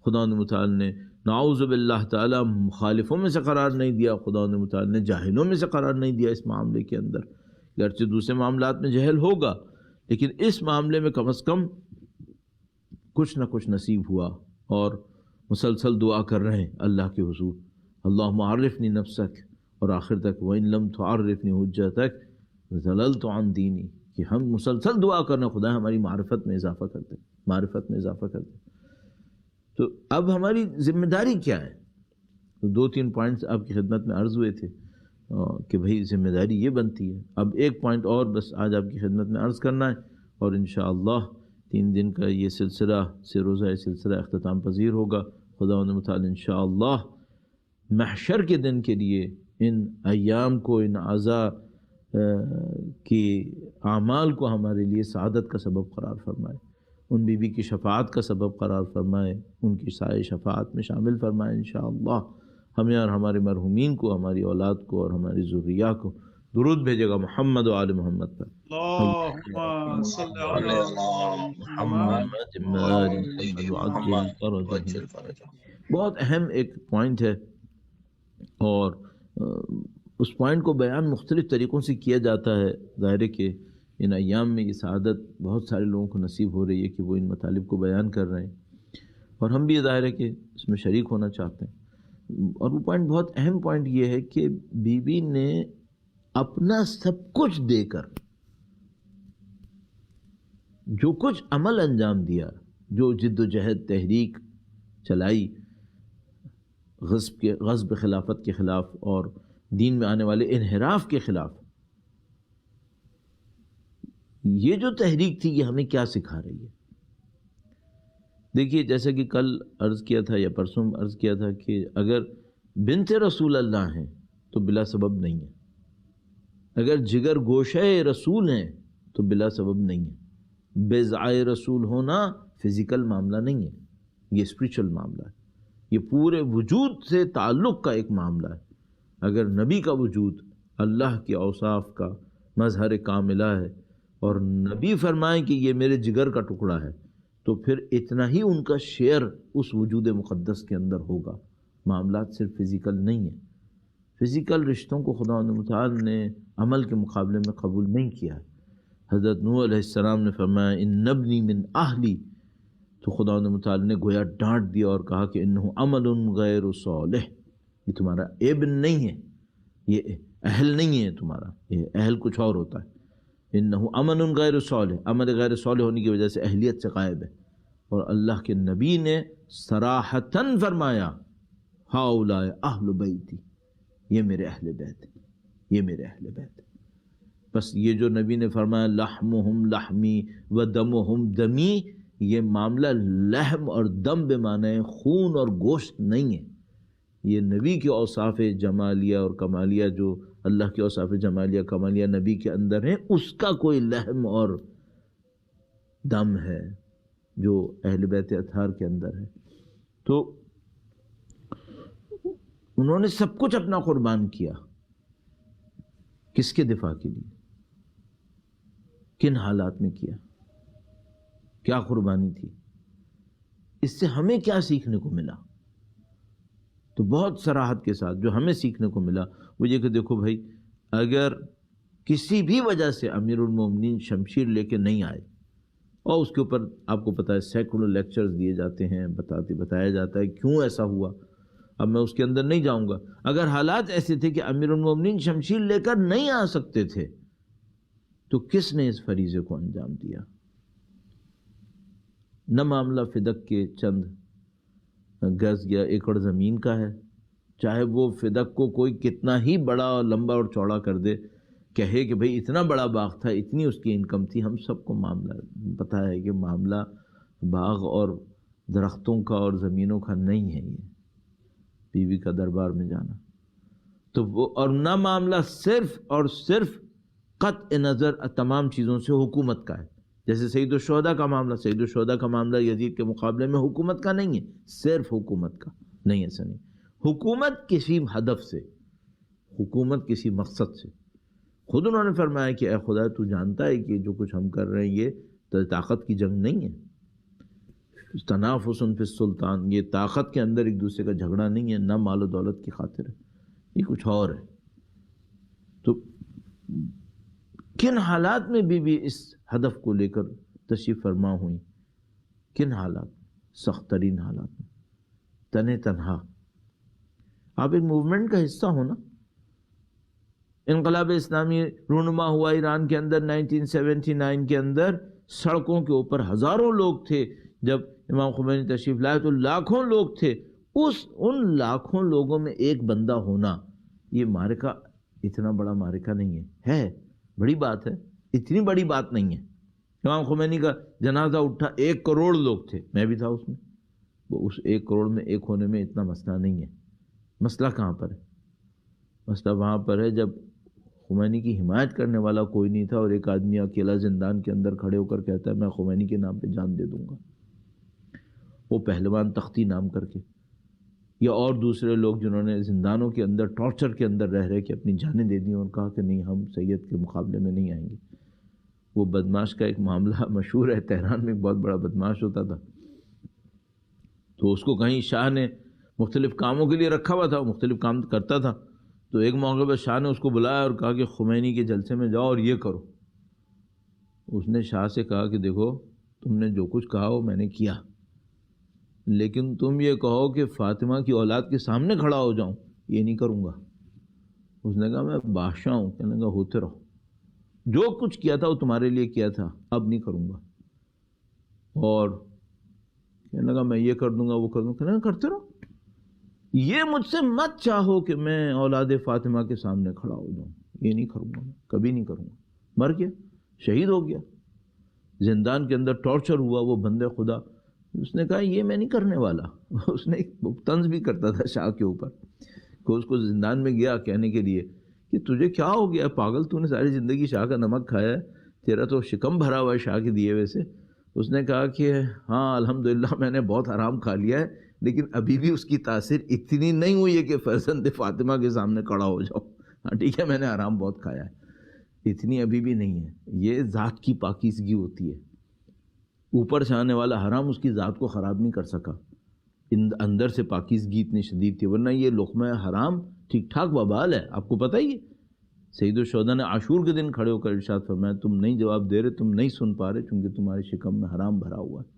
خدا متعال نے نعوذ باللہ تعالی مخالفوں میں سے قرار نہیں دیا، خدا متعال نے جاہلوں میں سے قرار نہیں دیا اس معاملے کے اندر. گرچہ دوسرے معاملات میں جہل ہوگا لیکن اس معاملے میں کم از کم کچھ نہ کچھ نصیب ہوا. اور مسلسل دعا کر رہے ہیں اللہ کے حضور اللہم عرفنی نفسک، اور آخر تک وَإِن لَمْ تُعَرِّفْنِي حُجَّتَكَ ظَلَلْتُ عَنْ دِينِي، کہ ہم مسلسل دعا کرنا خدا ہماری معرفت میں اضافہ کرتے، معرفت میں اضافہ کرتے. تو اب ہماری ذمہ داری کیا ہے؟ تو 2-3 پوائنٹس آپ کی خدمت میں عرض ہوئے تھے کہ بھئی ذمہ داری یہ بنتی ہے. اب ایک پوائنٹ اور بس آج آپ کی خدمت میں عرض کرنا ہے، اور انشاءاللہ 3 دن کا یہ سلسلہ سے روزہ سلسلہ اختتام پذیر ہوگا. خدا متعال انشاءاللہ محشر کے دن کے لیے ان ایام کو، ان اعضاء کی اعمال کو ہمارے لیے سعادت کا سبب قرار فرمائے، ان بی بی کی شفاعت کا سبب قرار فرمائے، ان کی سائے شفاعت میں شامل فرمائے انشاءاللہ. ہمیں اور ہمارے مرحومین کو، ہماری اولاد کو اور ہماری ذریہ کو درود بھیجے گا محمد و آل محمد پر. اللہم صلی علی محمد. بہت اہم ایک پوائنٹ ہے، اور اس پوائنٹ کو بیان مختلف طریقوں سے کیا جاتا ہے. ظاہر ہے کہ ان ایام میں یہ سعادت بہت سارے لوگوں کو نصیب ہو رہی ہے کہ وہ ان مطالب کو بیان کر رہے ہیں، اور ہم بھی ظاہر ہے کہ اس میں شریک ہونا چاہتے ہیں. اور وہ پوائنٹ بہت اہم پوائنٹ یہ ہے کہ بی بی نے اپنا سب کچھ دے کر جو کچھ عمل انجام دیا، جو جد و جہد تحریک چلائی غصب خلافت کے خلاف اور دین میں آنے والے انحراف کے خلاف، یہ جو تحریک تھی یہ ہمیں کیا سکھا رہی ہے؟ دیکھیے جیسا کہ کل عرض کیا تھا یا پرسوں عرض کیا تھا کہ اگر بنت رسول اللہ ہیں تو بلا سبب نہیں ہے، اگر جگر گوشہ رسول ہیں تو بلا سبب نہیں ہے. بیضائے رسول ہونا فزیکل معاملہ نہیں ہے، یہ اسپریچول معاملہ ہے، یہ پورے وجود سے تعلق کا ایک معاملہ ہے. اگر نبی کا وجود اللہ کے اوصاف کا مظہر کاملہ ہے اور نبی فرمائیں کہ یہ میرے جگر کا ٹکڑا ہے تو پھر اتنا ہی ان کا شیئر اس وجود مقدس کے اندر ہوگا. معاملات صرف فزیکل نہیں ہیں. فزیکل رشتوں کو خدا متعال نے عمل کے مقابلے میں قبول نہیں کیا. حضرت نوح علیہ السلام نے فرمایا ان ابنی من اہلی، تو خدا متعال نے گویا ڈانٹ دیا اور کہا کہ انہ عمل غیر صالح، یہ تمہارا ابن نہیں ہے، یہ اہل نہیں ہے تمہارا، یہ اہل کچھ اور ہوتا ہے. انہ عمل غیر صالح، عمل غیر صالح ہونے کی وجہ سے اہلیت سے غائب ہے. اور اللہ کے نبی نے صراحتاً فرمایا ہؤلاء اہل بیتی، یہ میرے اہل بیت ہیں، یہ میرے اہل بیت ہیں. بس یہ جو نبی نے فرمایا لحمہم لحمی و دمہم دمی، یہ معاملہ لحم اور دم بے معنی خون اور گوشت نہیں ہے. یہ نبی کے اوصاف جمالیہ اور کمالیہ، جو اللہ کے اوصاف جمالیہ کمالیہ نبی کے اندر ہیں، اس کا کوئی لحم اور دم ہے جو اہل بیت اطہار کے اندر ہے. تو انہوں نے سب کچھ اپنا قربان کیا. کس کے دفاع کے لیے؟ کن حالات میں کیا؟ کیا قربانی تھی؟ اس سے ہمیں کیا سیکھنے کو ملا؟ تو بہت صراحت کے ساتھ جو ہمیں سیکھنے کو ملا وہ یہ کہ دیکھو بھائی، اگر کسی بھی وجہ سے امیر المومنین شمشیر لے کے نہیں آئے، اور اس کے اوپر آپ کو پتہ ہے سینکڑوں لیکچرز دیے جاتے ہیں، بتایا جاتا ہے کیوں ایسا ہوا، اب میں اس کے اندر نہیں جاؤں گا. اگر حالات ایسے تھے کہ امیر المومنین شمشیر لے کر نہیں آ سکتے تھے تو کس نے اس فریضے کو انجام دیا؟ نہ معاملہ فدق کے چند گز یا ایکڑ زمین کا ہے، چاہے وہ فدق کو کوئی کتنا ہی بڑا اور لمبا اور چوڑا کر دے، کہے کہ بھئی اتنا بڑا باغ تھا، اتنی اس کی انکم تھی. ہم سب کو معاملہ پتہ ہے کہ معاملہ باغ اور درختوں کا اور زمینوں کا نہیں ہے. یہ بیوی کا دربار میں جانا تو وہ، اور نہ معاملہ صرف اور صرف قطع نظر تمام چیزوں سے حکومت کا ہے. جیسے سید الشہداء کا معاملہ، سید الشہداء کا معاملہ یزید کے مقابلے میں حکومت کا نہیں ہے، صرف حکومت کا نہیں. ایسا نہیں. حکومت کسی ہدف سے، حکومت کسی مقصد سے. خود انہوں نے فرمایا کہ اے خدا تو جانتا ہے کہ جو کچھ ہم کر رہے ہیں یہ طاقت کی جنگ نہیں ہے، تنافس فی السلطان، یہ طاقت کے اندر ایک دوسرے کا جھگڑا نہیں ہے، نہ مال و دولت کی خاطر ہے، یہ کچھ اور ہے. تو کن حالات میں بھی اس ہدف کو لے کر تشریف فرما ہوئی؟ کن حالات؟ سخت ترین حالات میں، تنہا. آپ ایک موومنٹ کا حصہ ہونا. انقلاب اسلامی رونما ہوا ایران کے اندر 1979 کے اندر، سڑکوں کے اوپر ہزاروں لوگ تھے. جب امام خمینی تشریف لائے تو لاکھوں لوگ تھے. ان لاکھوں لوگوں میں ایک بندہ ہونا، یہ معرکہ اتنا بڑا معرکہ نہیں ہے بڑی بات ہے، اتنی بڑی بات نہیں ہے. امام خمینی کا جنازہ اٹھا، 1 کروڑ لوگ تھے، میں بھی تھا اس میں. وہ اس 1 کروڑ میں ایک ہونے میں اتنا مسئلہ نہیں ہے. مسئلہ کہاں پر ہے؟ مسئلہ وہاں پر ہے جب خمینی کی حمایت کرنے والا کوئی نہیں تھا اور ایک آدمی اکیلا زندان کے اندر کھڑے ہو کر کہتا ہے میں خمینی کے نام پہ جان دے دوں گا. وہ پہلوان تختی نام کر کے، یا اور دوسرے لوگ جنہوں نے زندانوں کے اندر ٹارچر کے اندر رہ کے اپنی جانیں دے دیں اور کہا کہ نہیں ہم سید کے مقابلے میں نہیں آئیں گے. وہ بدماش کا ایک معاملہ مشہور ہے، تہران میں ایک بہت بڑا بدماش ہوتا تھا، تو اس کو کہیں شاہ نے مختلف کاموں کے لیے رکھا ہوا تھا، وہ مختلف کام کرتا تھا. تو ایک موقع پر شاہ نے اس کو بلایا اور کہا کہ خمینی کے جلسے میں جاؤ اور یہ کرو. اس نے شاہ سے کہا کہ دیکھو تم نے جو کچھ کہا وہ میں نے کیا، لیکن تم یہ کہو کہ فاطمہ کی اولاد کے سامنے کھڑا ہو جاؤں، یہ نہیں کروں گا. اس نے کہا میں بادشاہ ہوں. کہنے لگا ہوتے رہو، جو کچھ کیا تھا وہ تمہارے لیے کیا تھا، اب نہیں کروں گا. اور کہنے لگا میں یہ کر دوں گا وہ کر دوں گا. کہنے لگا کرتے رہو، یہ مجھ سے مت چاہو کہ میں اولاد فاطمہ کے سامنے کھڑا ہو جاؤں، یہ نہیں کروں گا، کبھی نہیں کروں گا. مر گیا، شہید ہو گیا، زندان کے اندر ٹارچر ہوا وہ بندے خدا. اس نے کہا یہ میں نہیں کرنے والا. اس نے طنز بھی کرتا تھا شاہ کے اوپر کہ اس کو زندان میں گیا کہنے کے لیے کہ تجھے کیا ہو گیا پاگل، تو نے ساری زندگی شاہ کا نمک کھایا ہے، تیرا تو شکم بھرا ہوا ہے شاہ کے دیے ہوئے سے. اس نے کہا کہ ہاں الحمدللہ میں نے بہت حرام کھا لیا ہے، لیکن ابھی بھی اس کی تاثیر اتنی نہیں ہوئی ہے کہ فرزند فاطمہ کے سامنے کھڑا ہو جاؤ. ہاں ٹھیک ہے میں نے حرام بہت کھایا ہے، اتنی ابھی بھی نہیں ہے. یہ ذات کی پاکیزگی ہوتی ہے. اوپر سے آنے والا حرام اس کی ذات کو خراب نہیں کر سکا، اندر سے پاکیزگی اتنی شدید تھی. ورنہ یہ لقمہ حرام ٹھیک ٹھاک وبال ہے، آپ کو پتہ ہی ہے۔ سید الشہداء نے عاشور کے دن کھڑے ہو کر ارشاد فرمایا تم نہیں جواب دے رہے، تم نہیں سن پا رہے چونکہ تمہارے شکم میں حرام بھرا ہوا ہے۔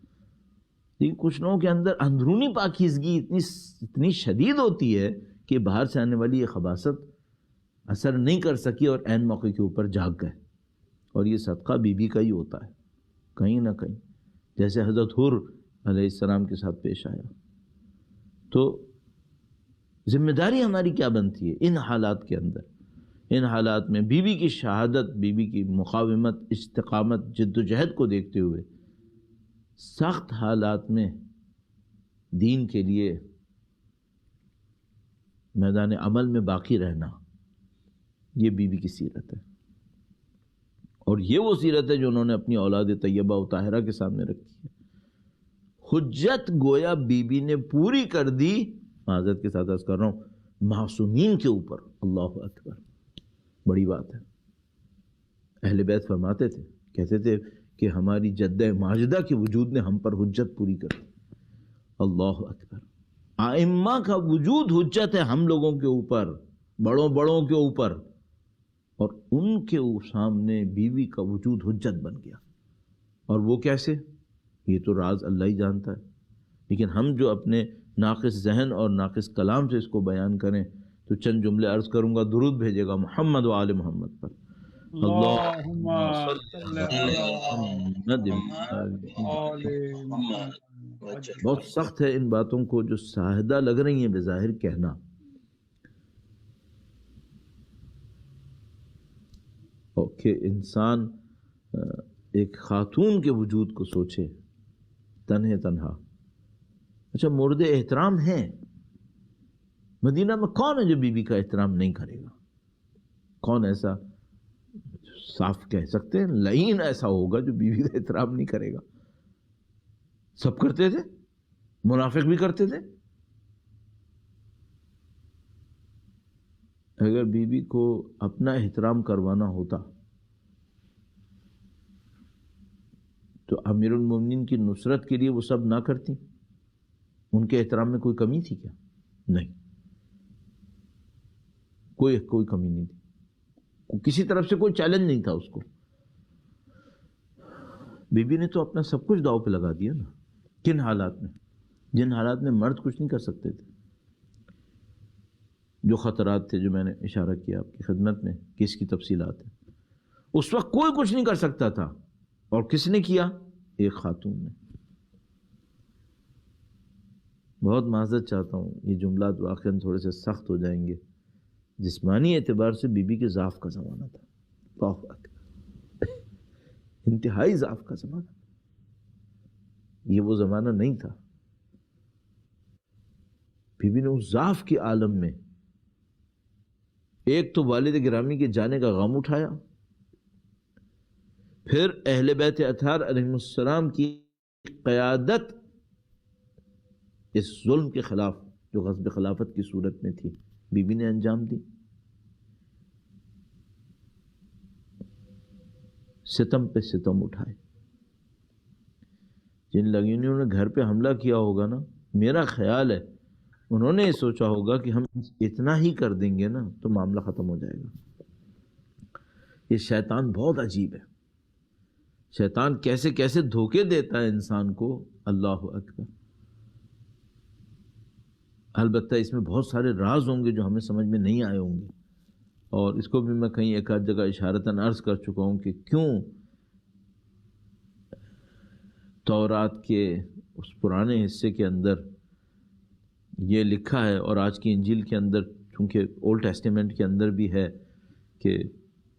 لیکن کچھ لوگوں کے اندر اندرونی پاکیزگی اتنی شدید ہوتی ہے کہ باہر سے آنے والی یہ خباثت اثر نہیں کر سکی اور عین موقع کے اوپر جاگ گئے، اور یہ صدقہ بی بی کا ہی ہوتا ہے کہیں نہ کہیں، جیسے حضرت حر علیہ السلام کے ساتھ پیش آیا۔ تو ذمہ داری ہماری کیا بنتی ہے ان حالات کے اندر؟ ان حالات میں بیوی کی شہادت، بیوی کی مقاومت، استقامت، جد و جہد کو دیکھتے ہوئے سخت حالات میں دین کے لیے میدان عمل میں باقی رہنا، یہ بیوی کی سیرت ہے، اور یہ وہ سیرت ہے جو انہوں نے اپنی اولاد طیبہ و طاہرہ کے سامنے رکھی ہے۔ حجت گویا بیوی نے پوری کر دی، معذرت کے ساتھ عرض کر رہا ہوں، معصومین کے اوپر۔ اللہ اکبر، بڑی بات ہے۔ اہل بیت فرماتے تھے، کہتے تھے کہ ہماری جدہ ماجدہ کے وجود نے ہم پر حجت پوری کر دی۔ اللہ اکبر، ائمہ کا وجود حجت ہے ہم لوگوں کے اوپر، بڑوں کے اوپر، اور ان کے سامنے بیوی کا وجود حجت بن گیا۔ اور وہ کیسے؟ یہ تو راز اللہ ہی جانتا ہے، لیکن ہم جو اپنے ناقص ذہن اور ناقص کلام سے اس کو بیان کریں تو چند جملے عرض کروں گا، درود بھیجے گا محمد و آل محمد پر۔ اللہم صلی علی محمد۔ آل محمد۔ بہت سخت ہے ان باتوں کو جو ساہدہ لگ رہی ہیں بظاہر کہنا، اور کہ انسان ایک خاتون کے وجود کو سوچے تنہا۔ اچھا، مورد احترام ہیں مدینہ میں، کون ہے جو بی بی کا احترام نہیں کرے گا؟ کون ایسا صاف کہہ سکتے ہیں لعین ایسا ہوگا جو بیوی کا احترام نہیں کرے گا؟ سب کرتے تھے، منافق بھی کرتے تھے۔ اگر بیوی کو اپنا احترام کروانا ہوتا تو امیر المومنین کی نصرت کے لیے وہ سب نہ کرتی؟ ان کے احترام میں کوئی کمی تھی کیا؟ نہیں، کوئی کمی نہیں تھی، کسی طرف سے کوئی چیلنج نہیں تھا اس کو۔ بی بی نے تو اپنا سب کچھ داؤ پہ لگا دیا نا۔ کن حالات میں؟ جن حالات میں مرد کچھ نہیں کر سکتے تھے، جو خطرات تھے جو میں نے اشارہ کیا آپ کی خدمت میں کہ اس کی تفصیلات ہیں، اس وقت کوئی کچھ نہیں کر سکتا تھا، اور کس نے کیا؟ ایک خاتون نے۔ بہت معذرت چاہتا ہوں، یہ جملات واقعاً تھوڑے سے سخت ہو جائیں گے۔ جسمانی اعتبار سے بی بی کے ضعف کا زمانہ تھا، اللہ اکبر، انتہائی ضعف کا زمانہ، یہ وہ زمانہ نہیں تھا۔ بی بی نے اس ضعف کے عالم میں ایک تو والد گرامی کے جانے کا غم اٹھایا، پھر اہل بیت اطہار علیہ السلام کی قیادت اس ظلم کے خلاف جو غصب خلافت کی صورت میں تھی بی بی نے انجام دی۔ ستم پہ ستم اٹھائے۔ جن لگینیوں نے گھر پہ حملہ کیا ہوگا نا، میرا خیال ہے انہوں نے یہ سوچا ہوگا کہ ہم اتنا ہی کر دیں گے نا تو معاملہ ختم ہو جائے گا۔ یہ شیطان بہت عجیب ہے، شیطان کیسے کیسے دھوکے دیتا ہے انسان کو، اللہ اکبر۔ البتہ اس میں بہت سارے راز ہوں گے جو ہمیں سمجھ میں نہیں آئے ہوں گے، اور اس کو بھی میں کہیں ایک آدھ جگہ اشارتاً عرض کر چکا ہوں کہ کیوں تورات کے اس پرانے حصے کے اندر یہ لکھا ہے، اور آج کی انجیل کے اندر چونکہ اولڈ ٹیسٹیمنٹ کے اندر بھی ہے کہ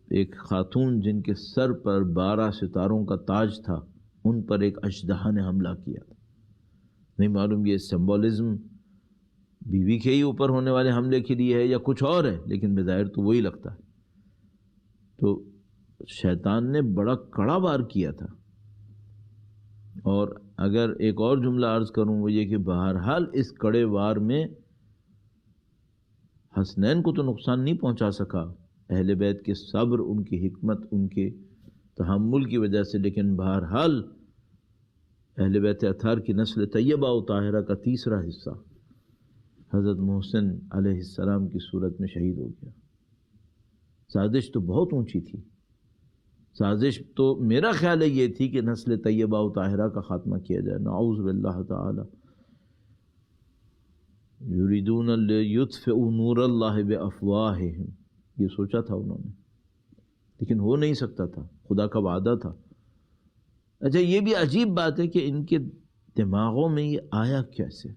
ایک خاتون جن کے سر پر 12 ستاروں کا تاج تھا، ان پر ایک اژدہا نے حملہ کیا تھا۔ نہیں معلوم یہ سمبولزم بیوی کے ہی اوپر ہونے والے حملے کے لیے ہے یا کچھ اور ہے، لیکن بظاہر تو وہی لگتا ہے۔ تو شیطان نے بڑا کڑا وار کیا تھا، اور اگر ایک اور جملہ عرض کروں وہ یہ کہ بہرحال اس کڑے وار میں حسنین کو تو نقصان نہیں پہنچا سکا، اہل بیت کے صبر، ان کی حکمت، ان کے تحمل کی وجہ سے، لیکن بہرحال اہل بیت اطہار کی نسل طیبہ و طاہرہ کا تیسرا حصہ حضرت محسن علیہ السلام کی صورت میں شہید ہو گیا۔ سازش تو بہت اونچی تھی، سازش تو میرا خیال ہے یہ تھی کہ نسل طیبہ و طاہرہ کا خاتمہ کیا جائے، نعوذ باللہ تعالی۔ یریدون لیطفئوا نور اللہ بافواہہم، یہ سوچا تھا انہوں نے، لیکن ہو نہیں سکتا تھا، خدا کا وعدہ تھا۔ اچھا یہ بھی عجیب بات ہے کہ ان کے دماغوں میں یہ آیا کیسے؟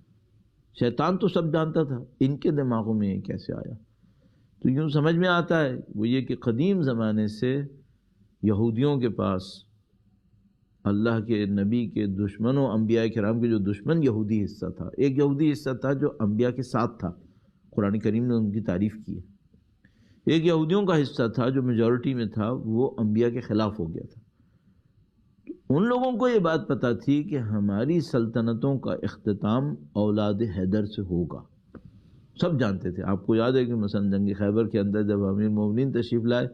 شیطان تو سب جانتا تھا، ان کے دماغوں میں یہ کیسے آیا؟ تو یوں سمجھ میں آتا ہے وہ یہ کہ قدیم زمانے سے یہودیوں کے پاس اللہ کے نبی کے دشمنوں، انبیاء کرام کے جو دشمن یہودی حصہ تھا، ایک یہودی حصہ تھا جو انبیاء کے ساتھ تھا، قرآن کریم نے ان کی تعریف کی ہے۔ ایک یہودیوں کا حصہ تھا جو میجورٹی میں تھا، وہ انبیاء کے خلاف ہو گیا تھا۔ ان لوگوں کو یہ بات پتہ تھی کہ ہماری سلطنتوں کا اختتام اولاد حیدر سے ہوگا، سب جانتے تھے۔ آپ کو یاد ہے کہ مثلا جنگ خیبر کے اندر جب امیر مومنین تشریف لائے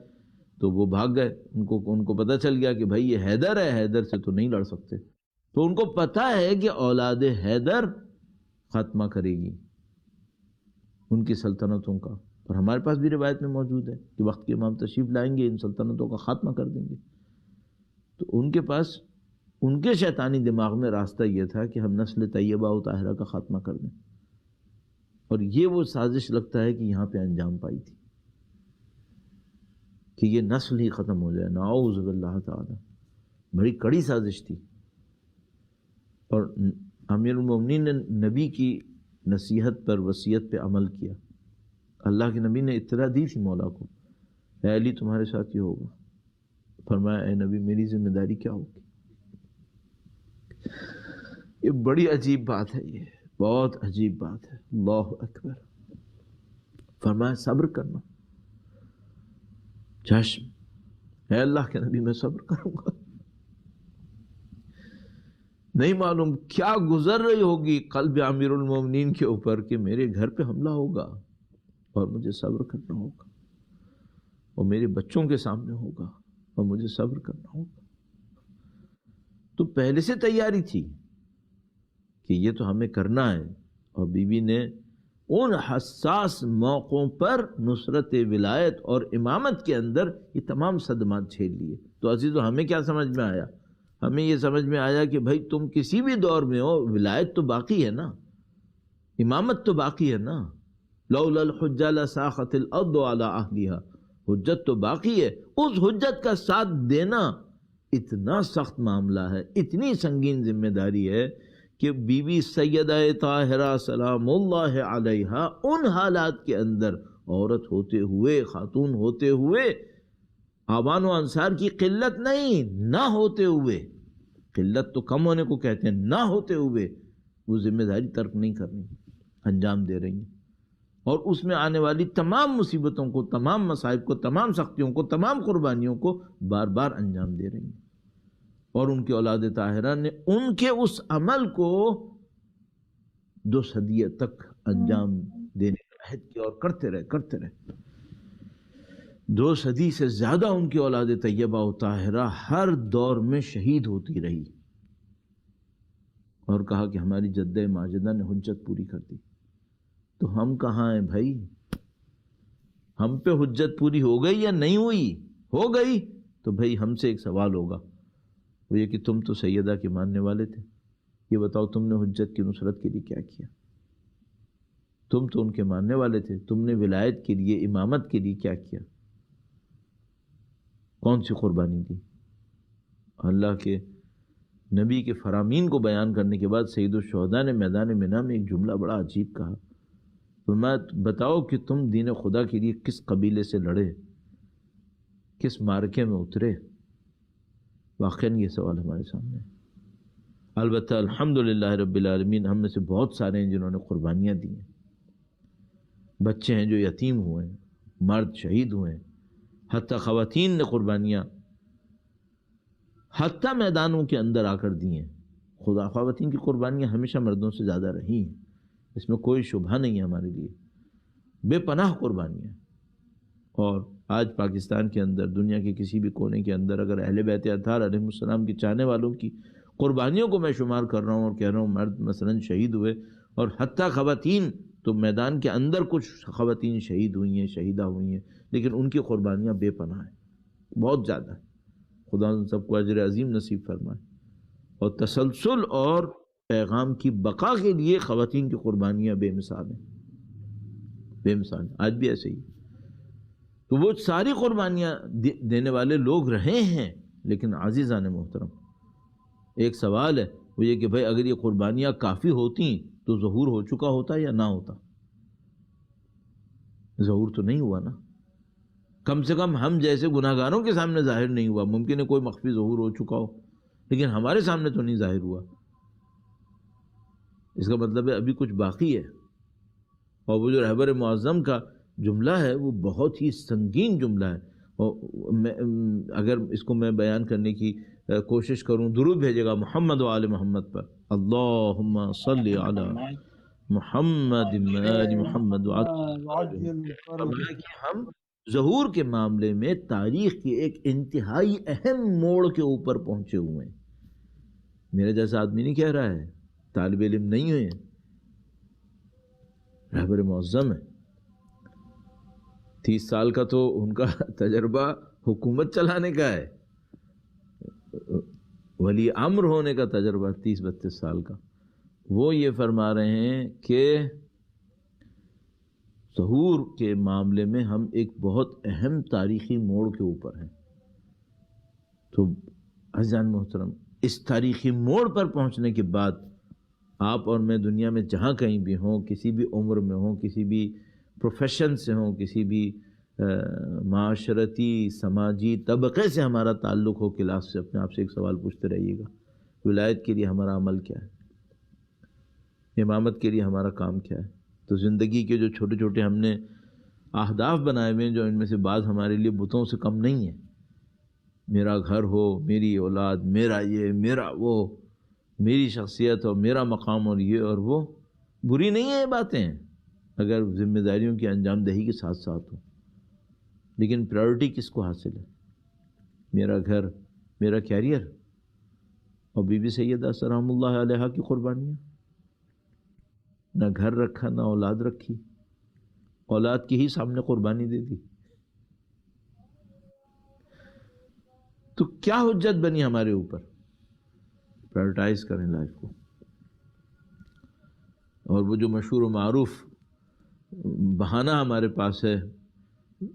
تو وہ بھاگ گئے، ان کو پتہ چل گیا کہ بھائی یہ حیدر ہے، حیدر سے تو نہیں لڑ سکتے۔ تو ان کو پتہ ہے کہ اولاد حیدر خاتمہ کرے گی ان کی سلطنتوں کا، اور ہمارے پاس بھی روایت میں موجود ہے کہ وقت کے امام تشریف لائیں گے، ان سلطنتوں کا خاتمہ کر دیں گے۔ تو ان کے پاس ان کے شیطانی دماغ میں راستہ یہ تھا کہ ہم نسل طیبہ و طاہرہ کا خاتمہ کر دیں، اور یہ وہ سازش لگتا ہے کہ یہاں پہ انجام پائی تھی کہ یہ نسل ہی ختم ہو جائے، نعوذ باللہ تعالی۔ بڑی کڑی سازش تھی، اور امیر المومنین نے نبی کی نصیحت پر، وصیت پہ عمل کیا۔ اللہ کے نبی نے اطلاع دی تھی مولا کو، اے علی تمہارے ساتھ یہ ہوگا۔ فرمایا اے نبی میری ذمہ داری کیا ہوگی؟ یہ بڑی عجیب بات ہے، یہ بہت عجیب بات ہے۔ اللہ اکبر۔ فرمایا صبر کرنا۔ چشم، اے اللہ کے نبی میں صبر کروں گا۔ نہیں معلوم کیا گزر رہی ہوگی قلب امیر المومنین کے اوپر کہ میرے گھر پہ حملہ ہوگا اور مجھے صبر کرنا ہوگا، اور میرے بچوں کے سامنے ہوگا اور مجھے صبر کرنا ہوگا۔ تو پہلے سے تیاری تھی کہ یہ تو ہمیں کرنا ہے، اور بیوی نے ان حساس موقعوں پر نصرت ولایت اور امامت کے اندر یہ تمام صدمات جھیل لیے۔ تو عزیزو ہمیں کیا سمجھ میں آیا؟ ہمیں یہ سمجھ میں آیا کہ بھائی تم کسی بھی دور میں ہو، ولایت تو باقی ہے نا، امامت تو باقی ہے نا۔ لولا الحجہ لساخت الارض علی اہلہا، حجت تو باقی ہے، اس حجت کا ساتھ دینا اتنا سخت معاملہ ہے، اتنی سنگین ذمہ داری ہے کہ بی بی سیدہ طاہرہ سلام اللہ علیہا ان حالات کے اندر عورت ہوتے ہوئے، خاتون ہوتے ہوئے، آبان و انصار کی قلت نہیں، نہ ہوتے ہوئے، قلت تو کم ہونے کو کہتے ہیں، نہ ہوتے ہوئے وہ ذمہ داری ترک نہیں کرنی، انجام دے رہی ہیں، اور اس میں آنے والی تمام مصیبتوں کو، تمام مصائب کو، تمام سختیوں کو، تمام قربانیوں کو بار بار انجام دے رہی ہیں۔ اور ان کی اولاد طاہرہ نے ان کے اس عمل کو 2 صدیوں تک انجام دینے کا عہد کیا، اور کرتے رہے 2 صدی سے زیادہ ان کی اولاد طیبہ و طاہرہ ہر دور میں شہید ہوتی رہی، اور کہا کہ ہماری جدہ ماجدہ نے حجت پوری کر دی۔ تو ہم کہاں ہیں بھائی؟ ہم پہ حجت پوری ہو گئی یا نہیں ہوئی؟ ہو گئی تو بھائی ہم سے ایک سوال ہوگا، وہ یہ کہ تم تو سیدہ کے ماننے والے تھے، یہ بتاؤ تم نے حجت کی نصرت کے لیے کیا کیا؟ تم تو ان کے ماننے والے تھے، تم نے ولایت کے لیے، امامت کے لیے کیا کیا؟ کون سی قربانی دی؟ اللہ کے نبی کے فرامین کو بیان کرنے کے بعد سید الشہداء نے میدان منی میں ایک جملہ بڑا عجیب کہا، فرمایا بتاؤ کہ تم دین خدا کے لیے کس قبیلے سے لڑے، کس مارکے میں اترے؟ واقعاً یہ سوال ہمارے سامنے ہے۔ البتہ الحمدللہ رب العالمین ہم میں سے بہت سارے ہیں جنہوں نے قربانیاں دی ہیں، بچے ہیں جو یتیم ہوئے ہیں، مرد شہید ہوئے ہیں، حتیٰ خواتین نے قربانیاں حتیٰ میدانوں کے اندر آ کر دی ہیں۔ خدا خواتین کی قربانیاں ہمیشہ مردوں سے زیادہ رہی ہیں، اس میں کوئی شبہ نہیں ہے ہمارے لیے، بے پناہ قربانیاں۔ اور آج پاکستان کے اندر، دنیا کے کسی بھی کونے کے اندر اگر اہل بیت اطہار علیہ السلام کی چاہنے والوں کی قربانیوں کو میں شمار کر رہا ہوں اور کہہ رہا ہوں مرد مثلا شہید ہوئے، اور حتیٰ خواتین تو میدان کے اندر کچھ خواتین شہید ہوئی ہیں، شہیدہ ہوئی ہیں، لیکن ان کی قربانیاں بے پناہ ہیں، بہت زیادہ ہیں۔ خدا ان سب کو اجر عظیم نصیب فرمائے، اور تسلسل اور پیغام کی بقا کے لیے خواتین کی قربانیاں بے مثال ہیں، بے مثال، آج بھی ایسے ہی۔ تو وہ ساری قربانیاں دینے والے لوگ رہے ہیں، لیکن عزیزان محترم ایک سوال ہے، وہ یہ کہ بھائی اگر یہ قربانیاں کافی ہوتی تو ظہور ہو چکا ہوتا یا نہ ہوتا؟ ظہور تو نہیں ہوا نا، کم سے کم ہم جیسے گناہگاروں کے سامنے ظاہر نہیں ہوا۔ ممکن ہے کوئی مخفی ظہور ہو چکا ہو، لیکن ہمارے سامنے تو نہیں ظاہر ہوا۔ اس کا مطلب ہے ابھی کچھ باقی ہے۔ اور وہ جو رہبر معظم کا جملہ ہے وہ بہت ہی سنگین جملہ ہے، اور اگر اس کو میں بیان کرنے کی کوشش کروں، درود بھیجے گا محمد و آل محمد پر، اللہم صلی علی محمد و آل محمد کہ ہم ظہور کے معاملے میں تاریخ کے ایک انتہائی اہم موڑ کے اوپر پہنچے ہوئے ہیں۔ میرے جیسا آدمی نہیں کہہ رہا ہے، طالب علم نہیں ہوئے، رہبر معظم ہے۔ 30 سال کا تو ان کا تجربہ حکومت چلانے کا ہے، ولی امر ہونے کا تجربہ 30-32 سال کا۔ وہ یہ فرما رہے ہیں کہ ظہور کے معاملے میں ہم ایک بہت اہم تاریخی موڑ کے اوپر ہیں۔ تو عزیزان محترم، اس تاریخی موڑ پر پہنچنے کے بعد آپ اور میں دنیا میں جہاں کہیں بھی ہوں، کسی بھی عمر میں ہوں، کسی بھی پروفیشن سے ہوں، کسی بھی معاشرتی سماجی طبقے سے ہمارا تعلق ہو، کلاس سے، اپنے آپ سے ایک سوال پوچھتے رہیے گا، ولایت کے لیے ہمارا عمل کیا ہے؟ امامت کے لیے ہمارا کام کیا ہے؟ تو زندگی کے جو چھوٹے چھوٹے ہم نے اہداف بنائے ہوئے ہیں، جو ان میں سے بعض ہمارے لیے بتوں سے کم نہیں ہیں، میرا گھر ہو، میری اولاد، میرا یہ، میرا وہ، میری شخصیت اور میرا مقام اور یہ اور وہ، بری نہیں ہے یہ باتیں اگر ذمہ داریوں کی انجام دہی کے ساتھ ساتھ ہوں، لیکن پرائورٹی کس کو حاصل ہے؟ میرا گھر، میرا کیریئر، اور بی بی سیدہ سلام اللہ علیہا کی قربانیاں، نہ گھر رکھا نہ اولاد رکھی، اولاد کی ہی سامنے قربانی دے دی، تو کیا حجت بنی ہمارے اوپر؟ پرائورٹائز کریں لائف کو۔ اور وہ جو مشہور و معروف بہانہ ہمارے پاس ہے،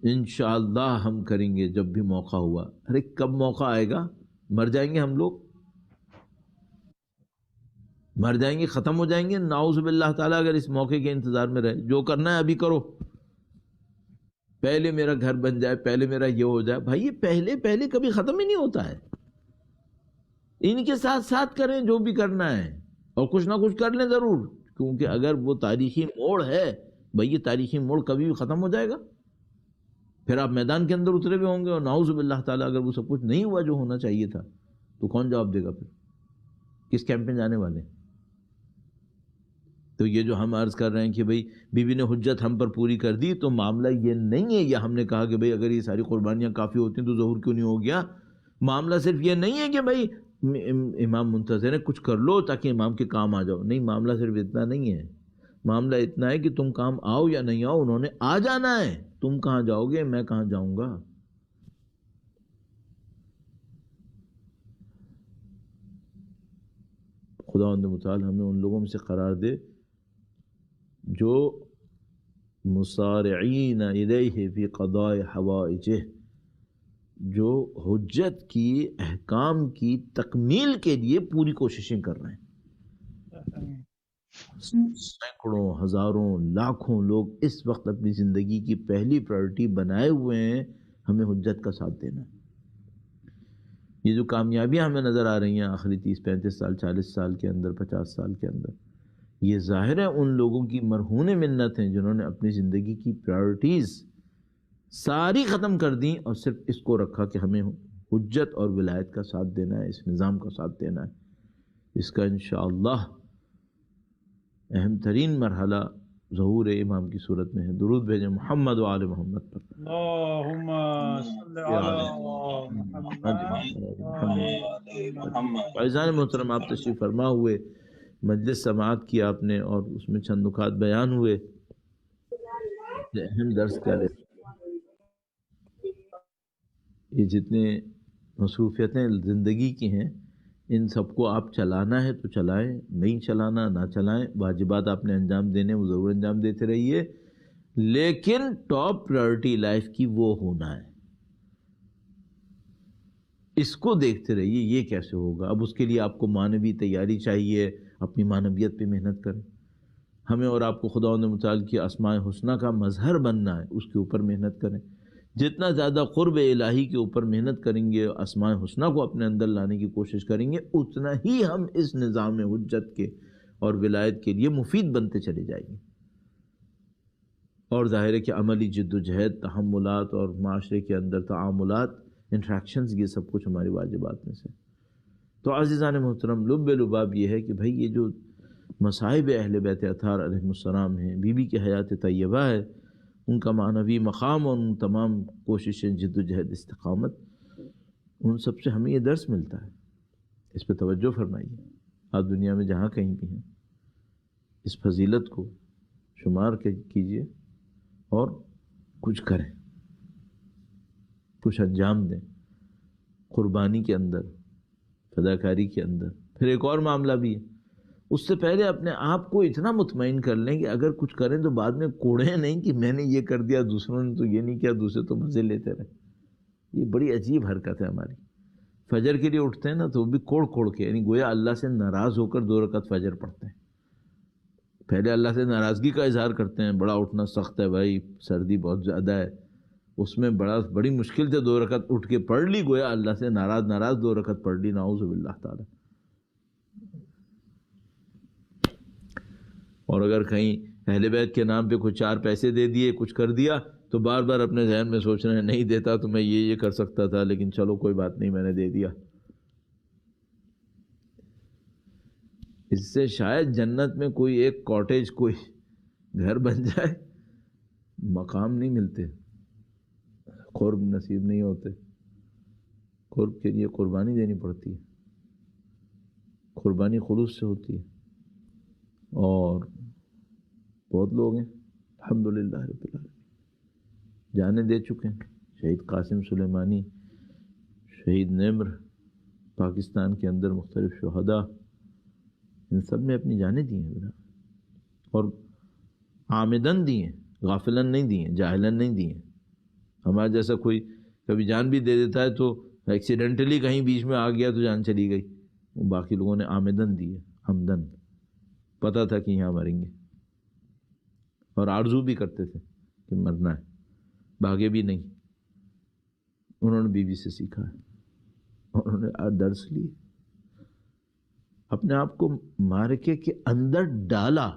انشاءاللہ ہم کریں گے جب بھی موقع ہوا۔ ارے کب موقع آئے گا؟ مر جائیں گے ہم لوگ، مر جائیں گے، ختم ہو جائیں گے، نعوذ باللہ تعالیٰ اگر اس موقع کے انتظار میں رہے۔ جو کرنا ہے ابھی کرو، پہلے میرا گھر بن جائے، پہلے میرا یہ ہو جائے۔ بھائی یہ پہلے کبھی ختم ہی نہیں ہوتا ہے، ان کے ساتھ ساتھ کریں جو بھی کرنا ہے، اور کچھ نہ کچھ کر لیں ضرور، کیونکہ اگر وہ تاریخی موڑ ہے، بھائی یہ تاریخی موڑ کبھی بھی ختم ہو جائے گا، پھر آپ میدان کے اندر اترے ہوئے ہوں گے، اور نعوذ باللہ تعالیٰ اگر وہ سب کچھ نہیں ہوا جو ہونا چاہیے تھا، تو کون جواب دے گا؟ پھر کس کیمپ میں جانے والے ہیں؟ تو یہ جو ہم عرض کر رہے ہیں کہ بھئی بی بی نے حجت ہم پر پوری کر دی، تو معاملہ یہ نہیں ہے، یا ہم نے کہا کہ بھئی اگر یہ ساری قربانیاں کافی ہوتی ہیں تو ظہور کیوں نہیں ہو گیا۔ معاملہ صرف یہ نہیں ہے کہ بھئی امام منتظر ہے کچھ کر لو تاکہ امام کے کام آ جاؤ، نہیں، معاملہ صرف اتنا نہیں ہے، معاملہ اتنا ہے کہ تم کام آؤ یا نہیں آؤ، انہوں نے آ جانا ہے، تم کہاں جاؤ گے، میں کہاں جاؤں گا۔ خداوند متعال ہمیں ان لوگوں میں سے قرار دے جو مسارعین الیہ فی قضاء حوائجہ، جو حجت کی احکام کی تکمیل کے لیے پوری کوششیں کر رہے ہیں۔ سینکڑوں، ہزاروں، لاکھوں لوگ اس وقت اپنی زندگی کی پہلی پرائورٹی بنائے ہوئے ہیں ہمیں حجت کا ساتھ دینا۔ یہ جو کامیابیاں ہمیں نظر آ رہی ہیں آخری 30-35 سال، 40 سال کے اندر، 50 سال کے اندر، یہ ظاہر ہے ان لوگوں کی مرہون منت ہیں جنہوں نے اپنی زندگی کی پرائورٹیز ساری ختم کر دیں اور صرف اس کو رکھا کہ ہمیں حجت اور ولایت کا ساتھ دینا ہے، اس نظام کا ساتھ دینا ہے۔ اس کا انشاءاللہ اہم ترین مرحلہ ظہور امام کی صورت میں ہے۔ درود بھیجیں محمد و آل محمد پر۔ اللہم صلی علی محمد۔ فیضان محترم، آپ تشریف فرما ہوئے، مجلس سماعت کی آپ نے، اور اس میں چند نکات بیان ہوئے، سے اہم درس کیا لیتے یہ جتنے مصروفیتیں زندگی کی ہیں ان سب کو آپ چلانا ہے تو چلائیں، نہیں چلانا نہ چلائیں، واجبات آپ نے انجام دینے وہ ضرور انجام دیتے رہیے، لیکن ٹاپ پرائرٹی لائف کی وہ ہونا ہے، اس کو دیکھتے رہیے یہ کیسے ہوگا۔ اب اس کے لیے آپ کو معنوی تیاری چاہیے، اپنی معنویت پہ محنت کریں، ہمیں اور آپ کو خداوند متعال کی اسماء حسنہ کا مظہر بننا ہے، اس کے اوپر محنت کریں، جتنا زیادہ قرب الہی کے اوپر محنت کریں گے، اسماء حسنہ کو اپنے اندر لانے کی کوشش کریں گے، اتنا ہی ہم اس نظام حجت کے اور ولایت کے لیے مفید بنتے چلے جائیں گے۔ اور ظاہر ہے کہ عملی جد و جہد، تحملات اور معاشرے کے اندر تعاملات، انٹریکشنز، یہ سب کچھ ہماری واجبات میں سے۔ تو عزیزان محترم، لب لباب یہ ہے کہ بھائی یہ جو مصائب اہل بیت اطہار علیہ السلام ہیں، بی بی کی حیات طیبہ ہے، ان کا معنوی مقام اور ان تمام کوششیں، جد و جہد، استقامت، ان سب سے ہمیں یہ درس ملتا ہے، اس پہ توجہ فرمائیے، آپ دنیا میں جہاں کہیں بھی ہیں اس فضیلت کو شمار کیجئے اور کچھ کریں، کچھ انجام دیں، قربانی کے اندر، فداکاری کے اندر۔ پھر ایک اور معاملہ بھی ہے، اس سے پہلے اپنے آپ کو اتنا مطمئن کر لیں کہ اگر کچھ کریں تو بعد میں کوڑیں نہیں کہ میں نے یہ کر دیا، دوسروں نے تو یہ نہیں کیا، دوسرے تو مزے لیتے رہے۔ یہ بڑی عجیب حرکت ہے ہماری۔ فجر کے لیے اٹھتے ہیں نا تو وہ بھی کوڑ کوڑ کے، یعنی گویا اللہ سے ناراض ہو کر 2 رکعت فجر پڑھتے ہیں۔ پہلے اللہ سے ناراضگی کا اظہار کرتے ہیں، بڑا اٹھنا سخت ہے بھائی، سردی بہت زیادہ ہے، اس میں بڑی مشکل سے 2 رکعت اٹھ کے پڑھ لی، گویا اللہ سے ناراض 2 رکعت پڑھ لی، نعوذ باللہ تعالی۔ اور اگر کہیں اہل بیت کے نام پہ کچھ 4 پیسے دے دیے، کچھ کر دیا، تو بار بار اپنے ذہن میں سوچ رہے ہیں نہیں دیتا تو میں یہ کر سکتا تھا، لیکن چلو کوئی بات نہیں، میں نے دے دیا۔ اس سے شاید جنت میں کوئی ایک کاٹیج، کوئی گھر بن جائے، مقام نہیں ملتے، قرب نصیب نہیں ہوتے۔ قرب کے لیے قربانی دینی پڑتی ہے، قربانی خلوص سے ہوتی ہے، اور بہت لوگ ہیں الحمدللہ رب العالمین جانیں دے چکے ہیں۔ شہید قاسم سلیمانی، شہید نمر، پاکستان کے اندر مختلف شہداء، ان سب نے اپنی جانیں دی ہیں، اور عامدن دی ہیں، غافلن نہیں دی ہیں، جاہلن نہیں دی ہیں۔ ہمارا جیسا کوئی کبھی جان بھی دے دیتا ہے تو ایکسیڈنٹلی کہیں بیچ میں آ گیا تو جان چلی گئی، باقی لوگوں نے عامدن دی ہے، عمدن، پتہ تھا کہ یہاں مریں گے، اور آرزو بھی کرتے تھے کہ مرنا ہے، بھاگے بھی نہیں۔ انہوں نے بیوی سے سیکھا ہے، انہوں نے درس لیے، اپنے آپ کو مارکے کے اندر ڈالا۔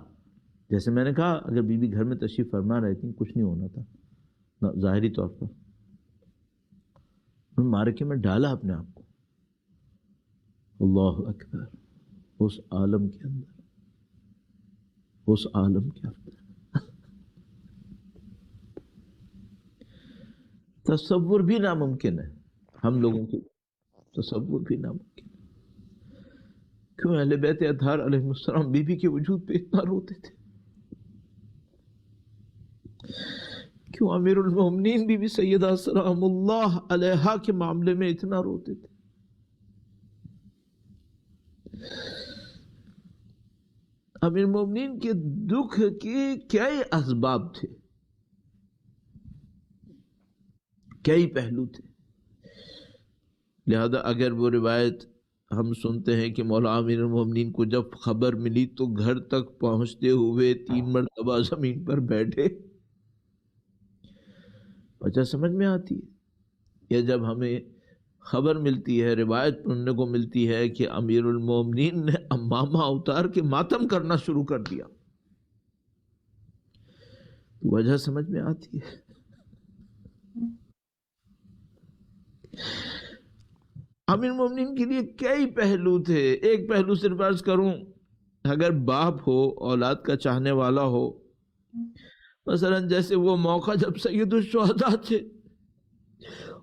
جیسے میں نے کہا اگر بیوی گھر میں تشریف فرما رہتی کچھ نہیں ہونا تھا ظاہری طور پر، مارکے میں ڈالا اپنے آپ کو۔ اللہ اکبر، اس عالم کے اندر، اس عالم کے اندر تصور بھی ناممکن ہے، ہم لوگوں کی تصور بھی ناممکن ہے۔ کیوں اہل بیت اطہار علیہ السلام بی بی کے وجود پہ اتنا روتے تھے؟ کیوں امیر المومنین بی بی سیدہ سلام اللہ علیہا کے معاملے میں اتنا روتے تھے؟ امیر المومنین کے دکھ کے کئی اسباب تھے، کئی پہلو تھے، لہذا اگر وہ روایت ہم سنتے ہیں کہ مولا امیر المومنین کو جب خبر ملی تو گھر تک پہنچتے ہوئے 3 مرتبہ زمین پر بیٹھے، وجہ سمجھ میں آتی ہے۔ یا جب ہمیں خبر ملتی ہے، روایت سننے کو ملتی ہے کہ امیر المومنین نے امامہ اتار کے ماتم کرنا شروع کر دیا، تو وجہ سمجھ میں آتی ہے۔ امیر المومنین کے لیے کئی پہلو تھے، ایک پہلو صرف عرض کروں، اگر باپ ہو، اولاد کا چاہنے والا ہو، مثلا جیسے وہ موقع جب سید الشہداء تھے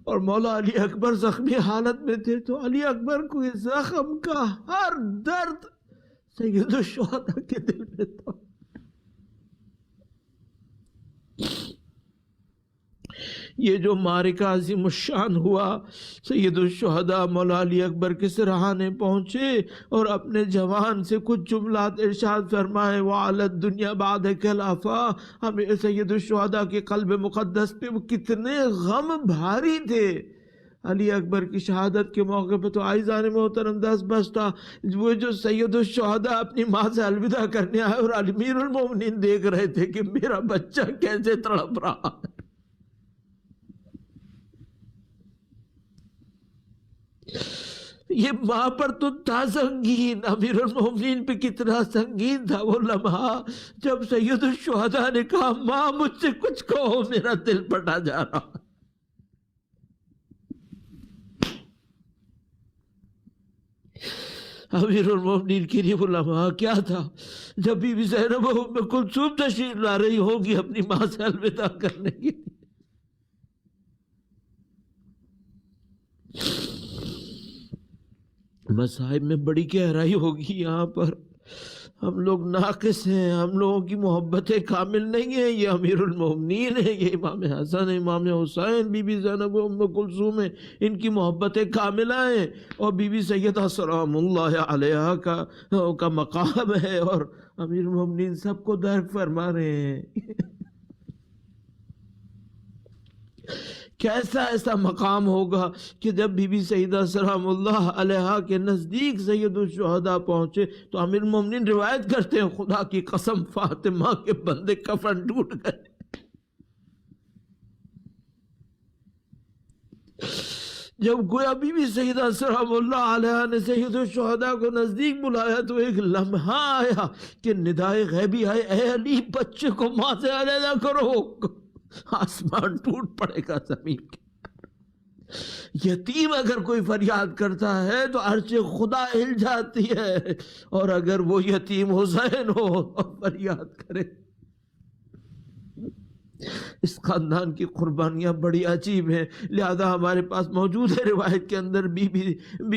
اور مولا علی اکبر زخمی حالت میں تھے، تو علی اکبر کو اس زخم کا ہر درد سید الشہداء کے دل میں تھا۔ یہ جو معرکہ عظیم الشان ہوا، سید الشہداء مولا علی اکبر کے سرحانے پہنچے اور اپنے جوان سے کچھ جملات ارشاد فرمائے، وَعَلَى الدُّنْيَا بَعْدَكَ الْعَفَا۔ ہمیں سید الشہداء کے قلب مقدس پہ وہ کتنے غم بھاری تھے۔ علی اکبر کی شہادت کے موقع پہ تو آئزان محترم دس بس تھا، وہ جو سید الشہداء اپنی ماں سے الوداع کرنے آئے اور امیر المومنین دیکھ رہے تھے کہ میرا بچہ کیسے تڑپ رہا ہے۔ یہ ماں پر تو تھا سنگین، امیر المومنین پہ کتنا سنگین تھا وہ لمحہ جب سید الشہداء نے کہا ماں مجھ سے کچھ کہو، میرا دل پھٹا جا رہا۔ امیر المومنین کے لیے وہ لمحہ کیا تھا جب بی بی زینب و ام کلثوم تشریف لا رہی ہوگی اپنی ماں سے الوداع کرنے کے لیے۔ مصائب میں بڑی گہرائی ہوگی یہاں پر۔ ہم لوگ ناقص ہیں، ہم لوگوں کی محبتیں کامل نہیں ہیں۔ یہ امیر المومنین ہیں، یہ امام حسن، امام حسین، بی بی زینب و ام کلثوم ہیں، ان کی محبتیں کاملہ ہیں، اور بی بی سیدہ سلام اللہ علیہا کا مقام ہے، اور امیر المومنین سب کو درک فرما رہے ہیں۔ کیسا ایسا مقام ہوگا کہ جب بی بی سیدہ سلام اللہ علیہا کے نزدیک سید الشہداء پہنچے تو امیر المومنین روایت کرتے ہیں خدا کی قسم فاطمہ کے بندے کفن ٹوٹ گئے۔ جب گویا بی بی سیدہ سلام اللہ علیہا نے سید الشہداء کو نزدیک بلایا تو ایک لمحہ آیا کہ ندائے غیبی آئے، اے علی بچے کو ماں سے علیحدہ کرو، آسمان ٹوٹ پڑے گا زمین کے۔ یتیم اگر کوئی فریاد کرتا ہے تو عرش خدا ہل جاتی ہے، اور اگر وہ یتیم حسین ہو اور فریاد کرے۔ اس خاندان کی قربانیاں بڑی عجیب ہیں، لہذا ہمارے پاس موجود ہے روایت کے اندر بی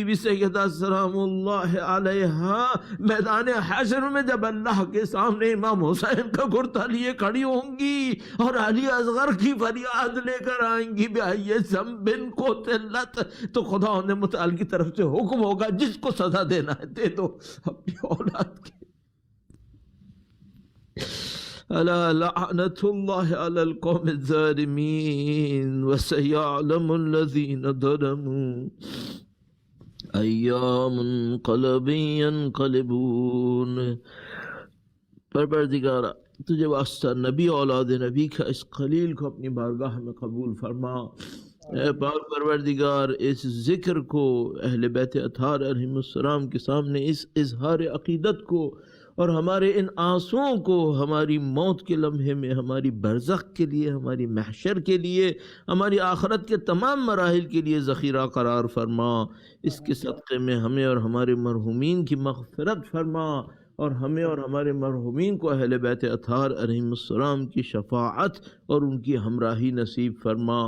بی سیدہ سلام اللہ علیہا میدان حشر میں جب اللہ کے سامنے امام حسین کا کرتا لیے کھڑی ہوں گی اور علی اصغر کی فریاد لے کر آئیں گی بِأَيِّ ذَنبٍ قُتِلَتْ، تو خدا نے متعال کی طرف سے حکم ہوگا جس کو سزا دینا ہے دے دو اپنی اولاد کی۔ ألا لعنة الله على القوم الظالمين وسيعلم الذين ظلموا أيام منقلب ينقلبون۔ پروردگارا تجھے واسطہ نبی اولاد نبی کا اس خلیل کو اپنی بارگاہ میں قبول فرما۔ اے پاک پروردگار اس ذکر کو اہل بیت اطہار علیہم السلام کے سامنے اس اظہار عقیدت کو اور ہمارے ان آنسوؤں کو ہماری موت کے لمحے میں، ہماری برزخ کے لیے، ہماری محشر کے لیے، ہماری آخرت کے تمام مراحل کے لیے ذخیرہ قرار فرما۔ اس کے صدقے میں ہمیں اور ہمارے مرحومین کی مغفرت فرما، اور ہمیں اور ہمارے مرحومین کو اہل بیت اطہار علیہم السلام کی شفاعت اور ان کی ہمراہی نصیب فرما۔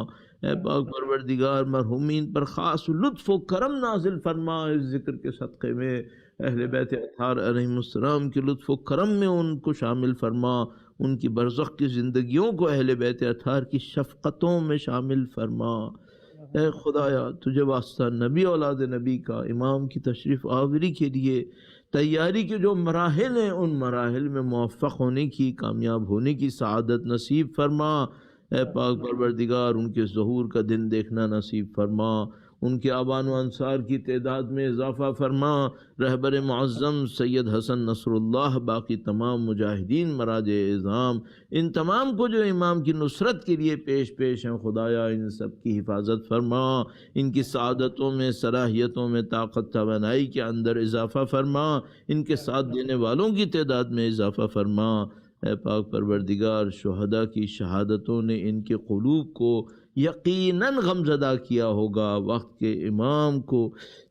اے پاک پروردگار مرحومین پر خاص لطف و کرم نازل فرما، اس ذکر کے صدقے میں اہل بیت اطہار علیہم السلام کے لطف و کرم میں ان کو شامل فرما، ان کی برزخ کی زندگیوں کو اہل بیت اطہار کی شفقتوں میں شامل فرما۔ اے خدایا تجھے واسطہ نبی اولاد نبی کا امام کی تشریف آوری کے لیے تیاری کے جو مراحل ہیں ان مراحل میں موفق ہونے کی، کامیاب ہونے کی سعادت نصیب فرما۔ اے پاک پروردگار ان کے ظہور کا دن دیکھنا نصیب فرما، ان کے آبان و انصار کی تعداد میں اضافہ فرما۔ رہبر معظم سید حسن نصر اللہ، باقی تمام مجاہدین مراجع اعظام، ان تمام کو جو امام کی نصرت کے لیے پیش ہیں خدایا ان سب کی حفاظت فرما، ان کی سعادتوں میں، صلاحیتوں میں، طاقت توانائی کے اندر اضافہ فرما، ان کے ساتھ دینے والوں کی تعداد میں اضافہ فرما۔ اے پاک پروردگار شہداء کی شہادتوں نے ان کے قلوب کو یقیناً غمزدہ کیا ہوگا۔ وقت کے امام کو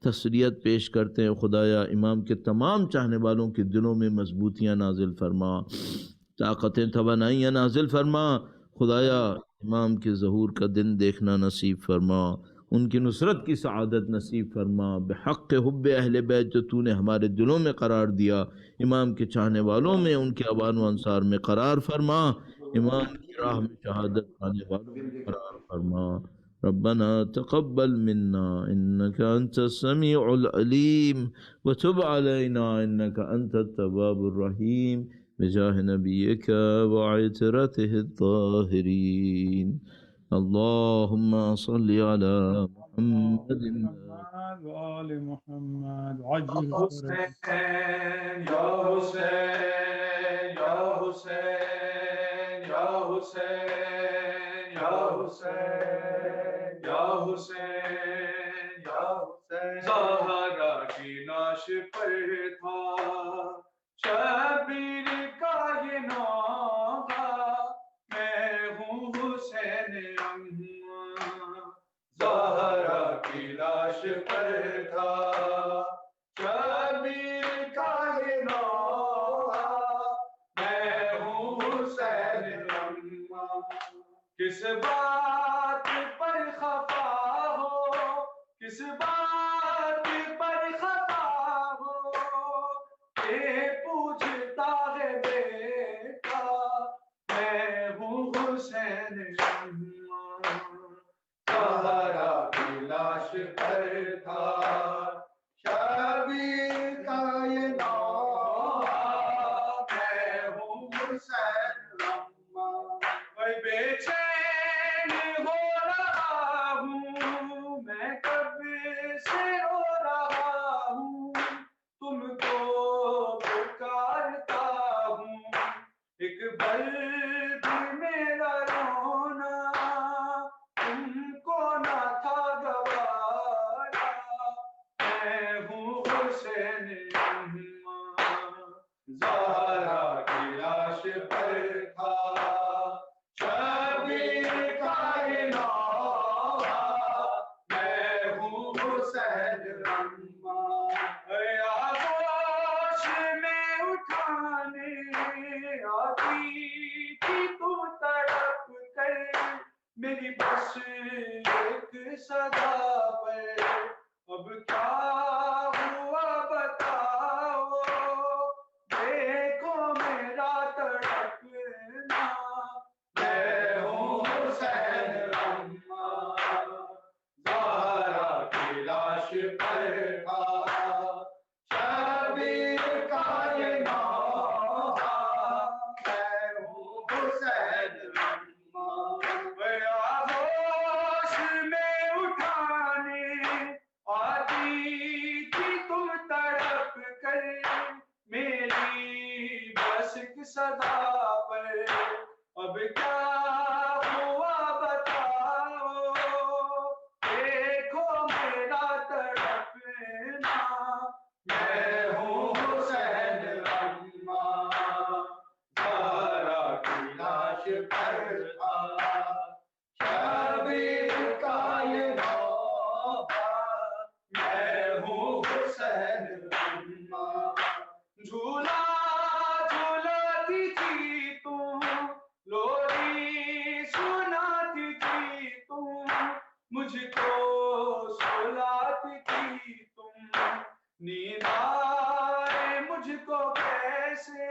تسلیت پیش کرتے ہیں خدایا امام کے تمام چاہنے والوں کے دلوں میں مضبوطیاں نازل فرما، طاقتیں توانائیاں نازل فرما۔ خدایا امام کے ظہور کا دن دیکھنا نصیب فرما، ان کی نصرت کی سعادت نصیب فرما۔ بحق حب اہل بیت جو تو نے ہمارے دلوں میں قرار دیا، امام کے چاہنے والوں میں، ان کے آبان و انصار میں قرار فرما۔ امام کی راہ میں شہادت پانے والوں کو قرار فرما. ربنا تقبل منا إنك أنت السميع العليم وتب علينا إنك أنت التواب الرحيم بجاه نبيك وعترته الطاهرين. اللهم صل على محمد وآل محمد عجل فرج. حسین یا حسین یا حسین یا حسین یا حسین یا حسین یا حسین زہرا کی ناش پر تھا شبیر کا یہ نوحہ میں ہوں حسین اما زہرا کی لاش پر تھا شبیر کا یہ نوحہ میں ہوں حسین اما کس بات پر خفا ہو کس بات پر خفا ہو کہ پوچھتا ہے بیٹا میں ہوں حسین اما زہرا کی لاش پر تھا شبیر کا یہ نوحہ میں ہوں حسین اما میں بے چین ہو رہا ہوں میں کب سے رو رہا ہوں تم کو پکارتا ہوں ایک بلد میرا رونا تم کو نہ تھا گوارا میں ہوں حسین اما زہرا کی لاش پر تھا شبیر کا یہ نوحہ میں ہوں حسین اما آغوش میں اٹھانے آتی تھی تم تڑپ کر میری بس ایک صدا پر اب کیا ہوا بتاؤ دیکھو میرا تڑپنا میں ہوں حسین اما زہرا کی لاش پر تھا شبیر کا یہ نوحہ میں ہوں حسین اما آغوش میں اٹھانے آتی تھی تم تڑپ کر میری بس ایک صدا پر اب کیا ہوا بتاؤ دیکھو میرا تڑپنا میں ہوں حسین اما زہرا کی لاش پر تھا شبیر کا یہ نوحہ میں ہوں حسین اما جھولا جھولاتی تھی تم لوری سناتی تھی تم مجھ کو سلاتی تھی تم نیند آئے مجھ کو کیسے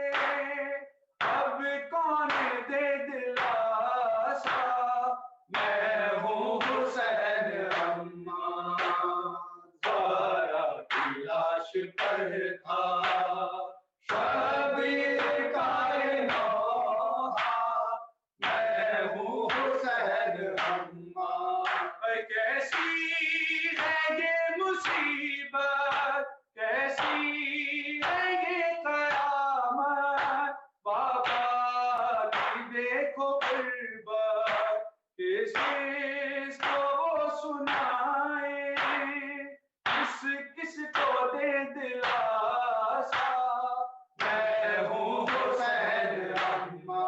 اب کون دے دلاسا میں ہوں حسین اما زہرا کی لاش پر تھا شبیر کا یہ نوحہ میں ہوں حسین اما کیسی ہے یہ مصیبت کیسی ہے یہ قیامت بابا کی دیکھو غربت کس کو وہ سنائے کس کو دے دلاسا میں ہوں حسین اما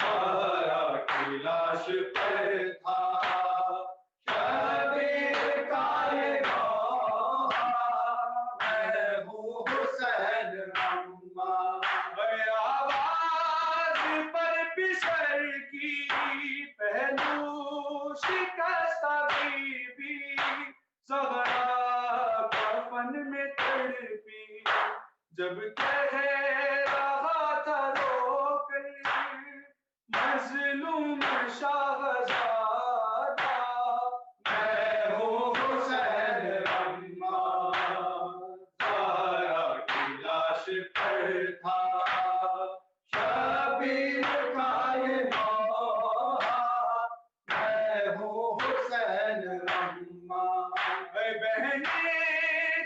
زہرا کی لاش پر تھا شبیر کا یہ نوحہ میں ہوں حسین اما آواز پر بسر کی پہلو شکستہ بی زہرا کفن میں تڑپی جب کہہ رہا تھا رو کر مظلوم شاہزادہ میں ہوں حسین اما زہرا کی لاش پر تھا شبیر کا یہ نوحہ میں ہوں حسین اما اے بہنیں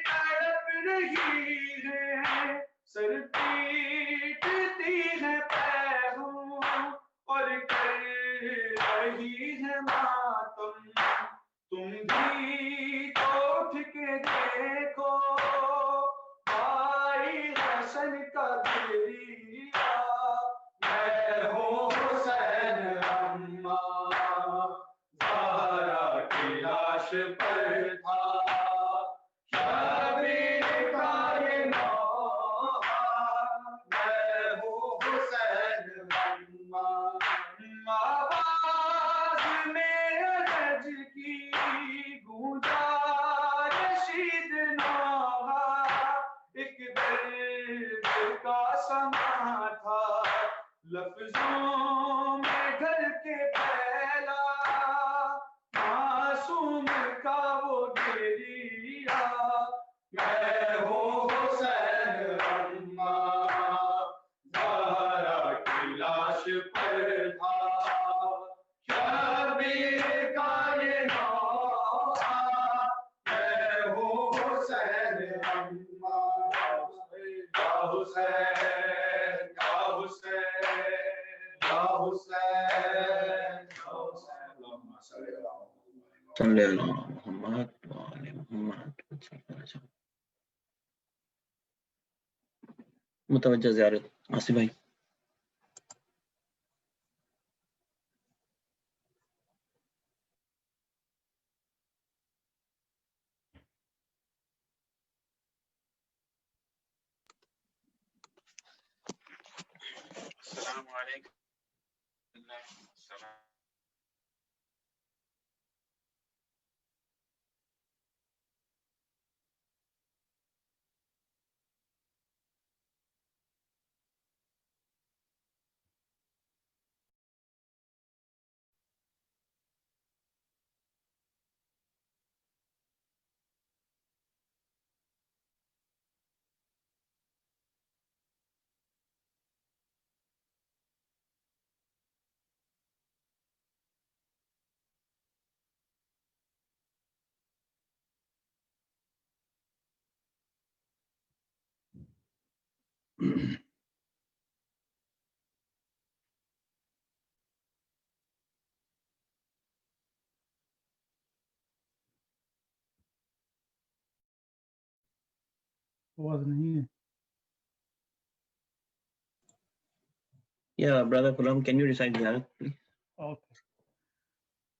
تڑپ رہی ہیں سر پیٹتی ہے پیغام اور کر رہی ہے ماتم تم بھی تو اٹھ کے دیکھو بھائی حسن کا دیا میں ہوں حسین اما زہرا کی لاش پر تھا شبیر کا یہ نوحہ میں ہوں حسین اما آواز میں عرج کی گونجا رشید نوحہ ایک درد کا سما تھا لفظوں میں گھر کے پھیلا معصوم کا وہ گریا میں ہوں حسین اما زہرا کی لاش پر تھا شبیر کا یہ نوحہ میں ہوں حسین اما یا حسین یا حسین یا حسین یا حسین اللہم صلی اللہ صلی اللہ محمد وآل محمد. متوجہ زیارت آصف بھائی. السلام علیکم. آواز نہیں ہے. Yeah, brother Ghulam, can you recite Ziyarat, please? Okay.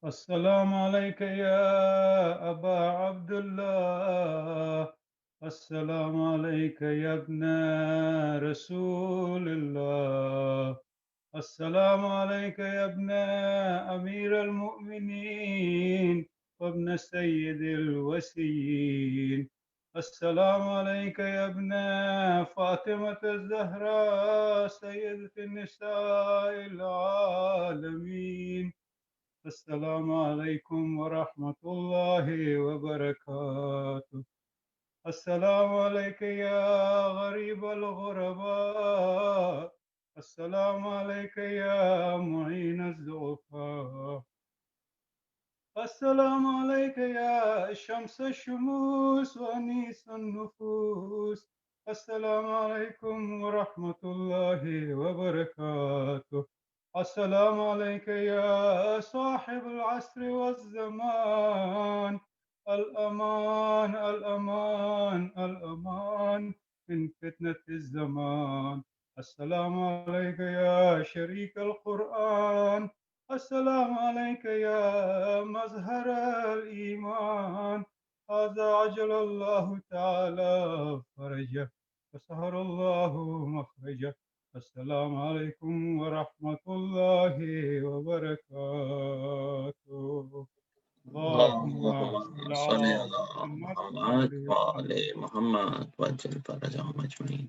السلام عليك يا أبا عبد الله السلام عليك يا ابن رسول الله السلام عليك يا ابن أمير المؤمنين وابن سيد الوسيين السلام عليك يا ابن فاطمة الزهراء سيدة النساء العالمين السلام عليكم ورحمة الله وبركاته السلام عليك يا غريب الغرباء السلام عليك يا معين الضعفاء السلام عليك يا شمس الشموس وأنيس النفوس السلام عليكم ورحمة الله وبركاته السلام عليك يا صاحب العصر والزمان الأمان الأمان الأمان من فتنة الزمان السلام عليك يا شريك القرآن السلام عليك يا مظهر الإيمان هذا عجل الله تعالى فرجه وسهر الله مخرجه السلام عليكم ورحمة الله وبركاته اللهم صل على محمد وآل محمد وعجل فرجهم أجمعين.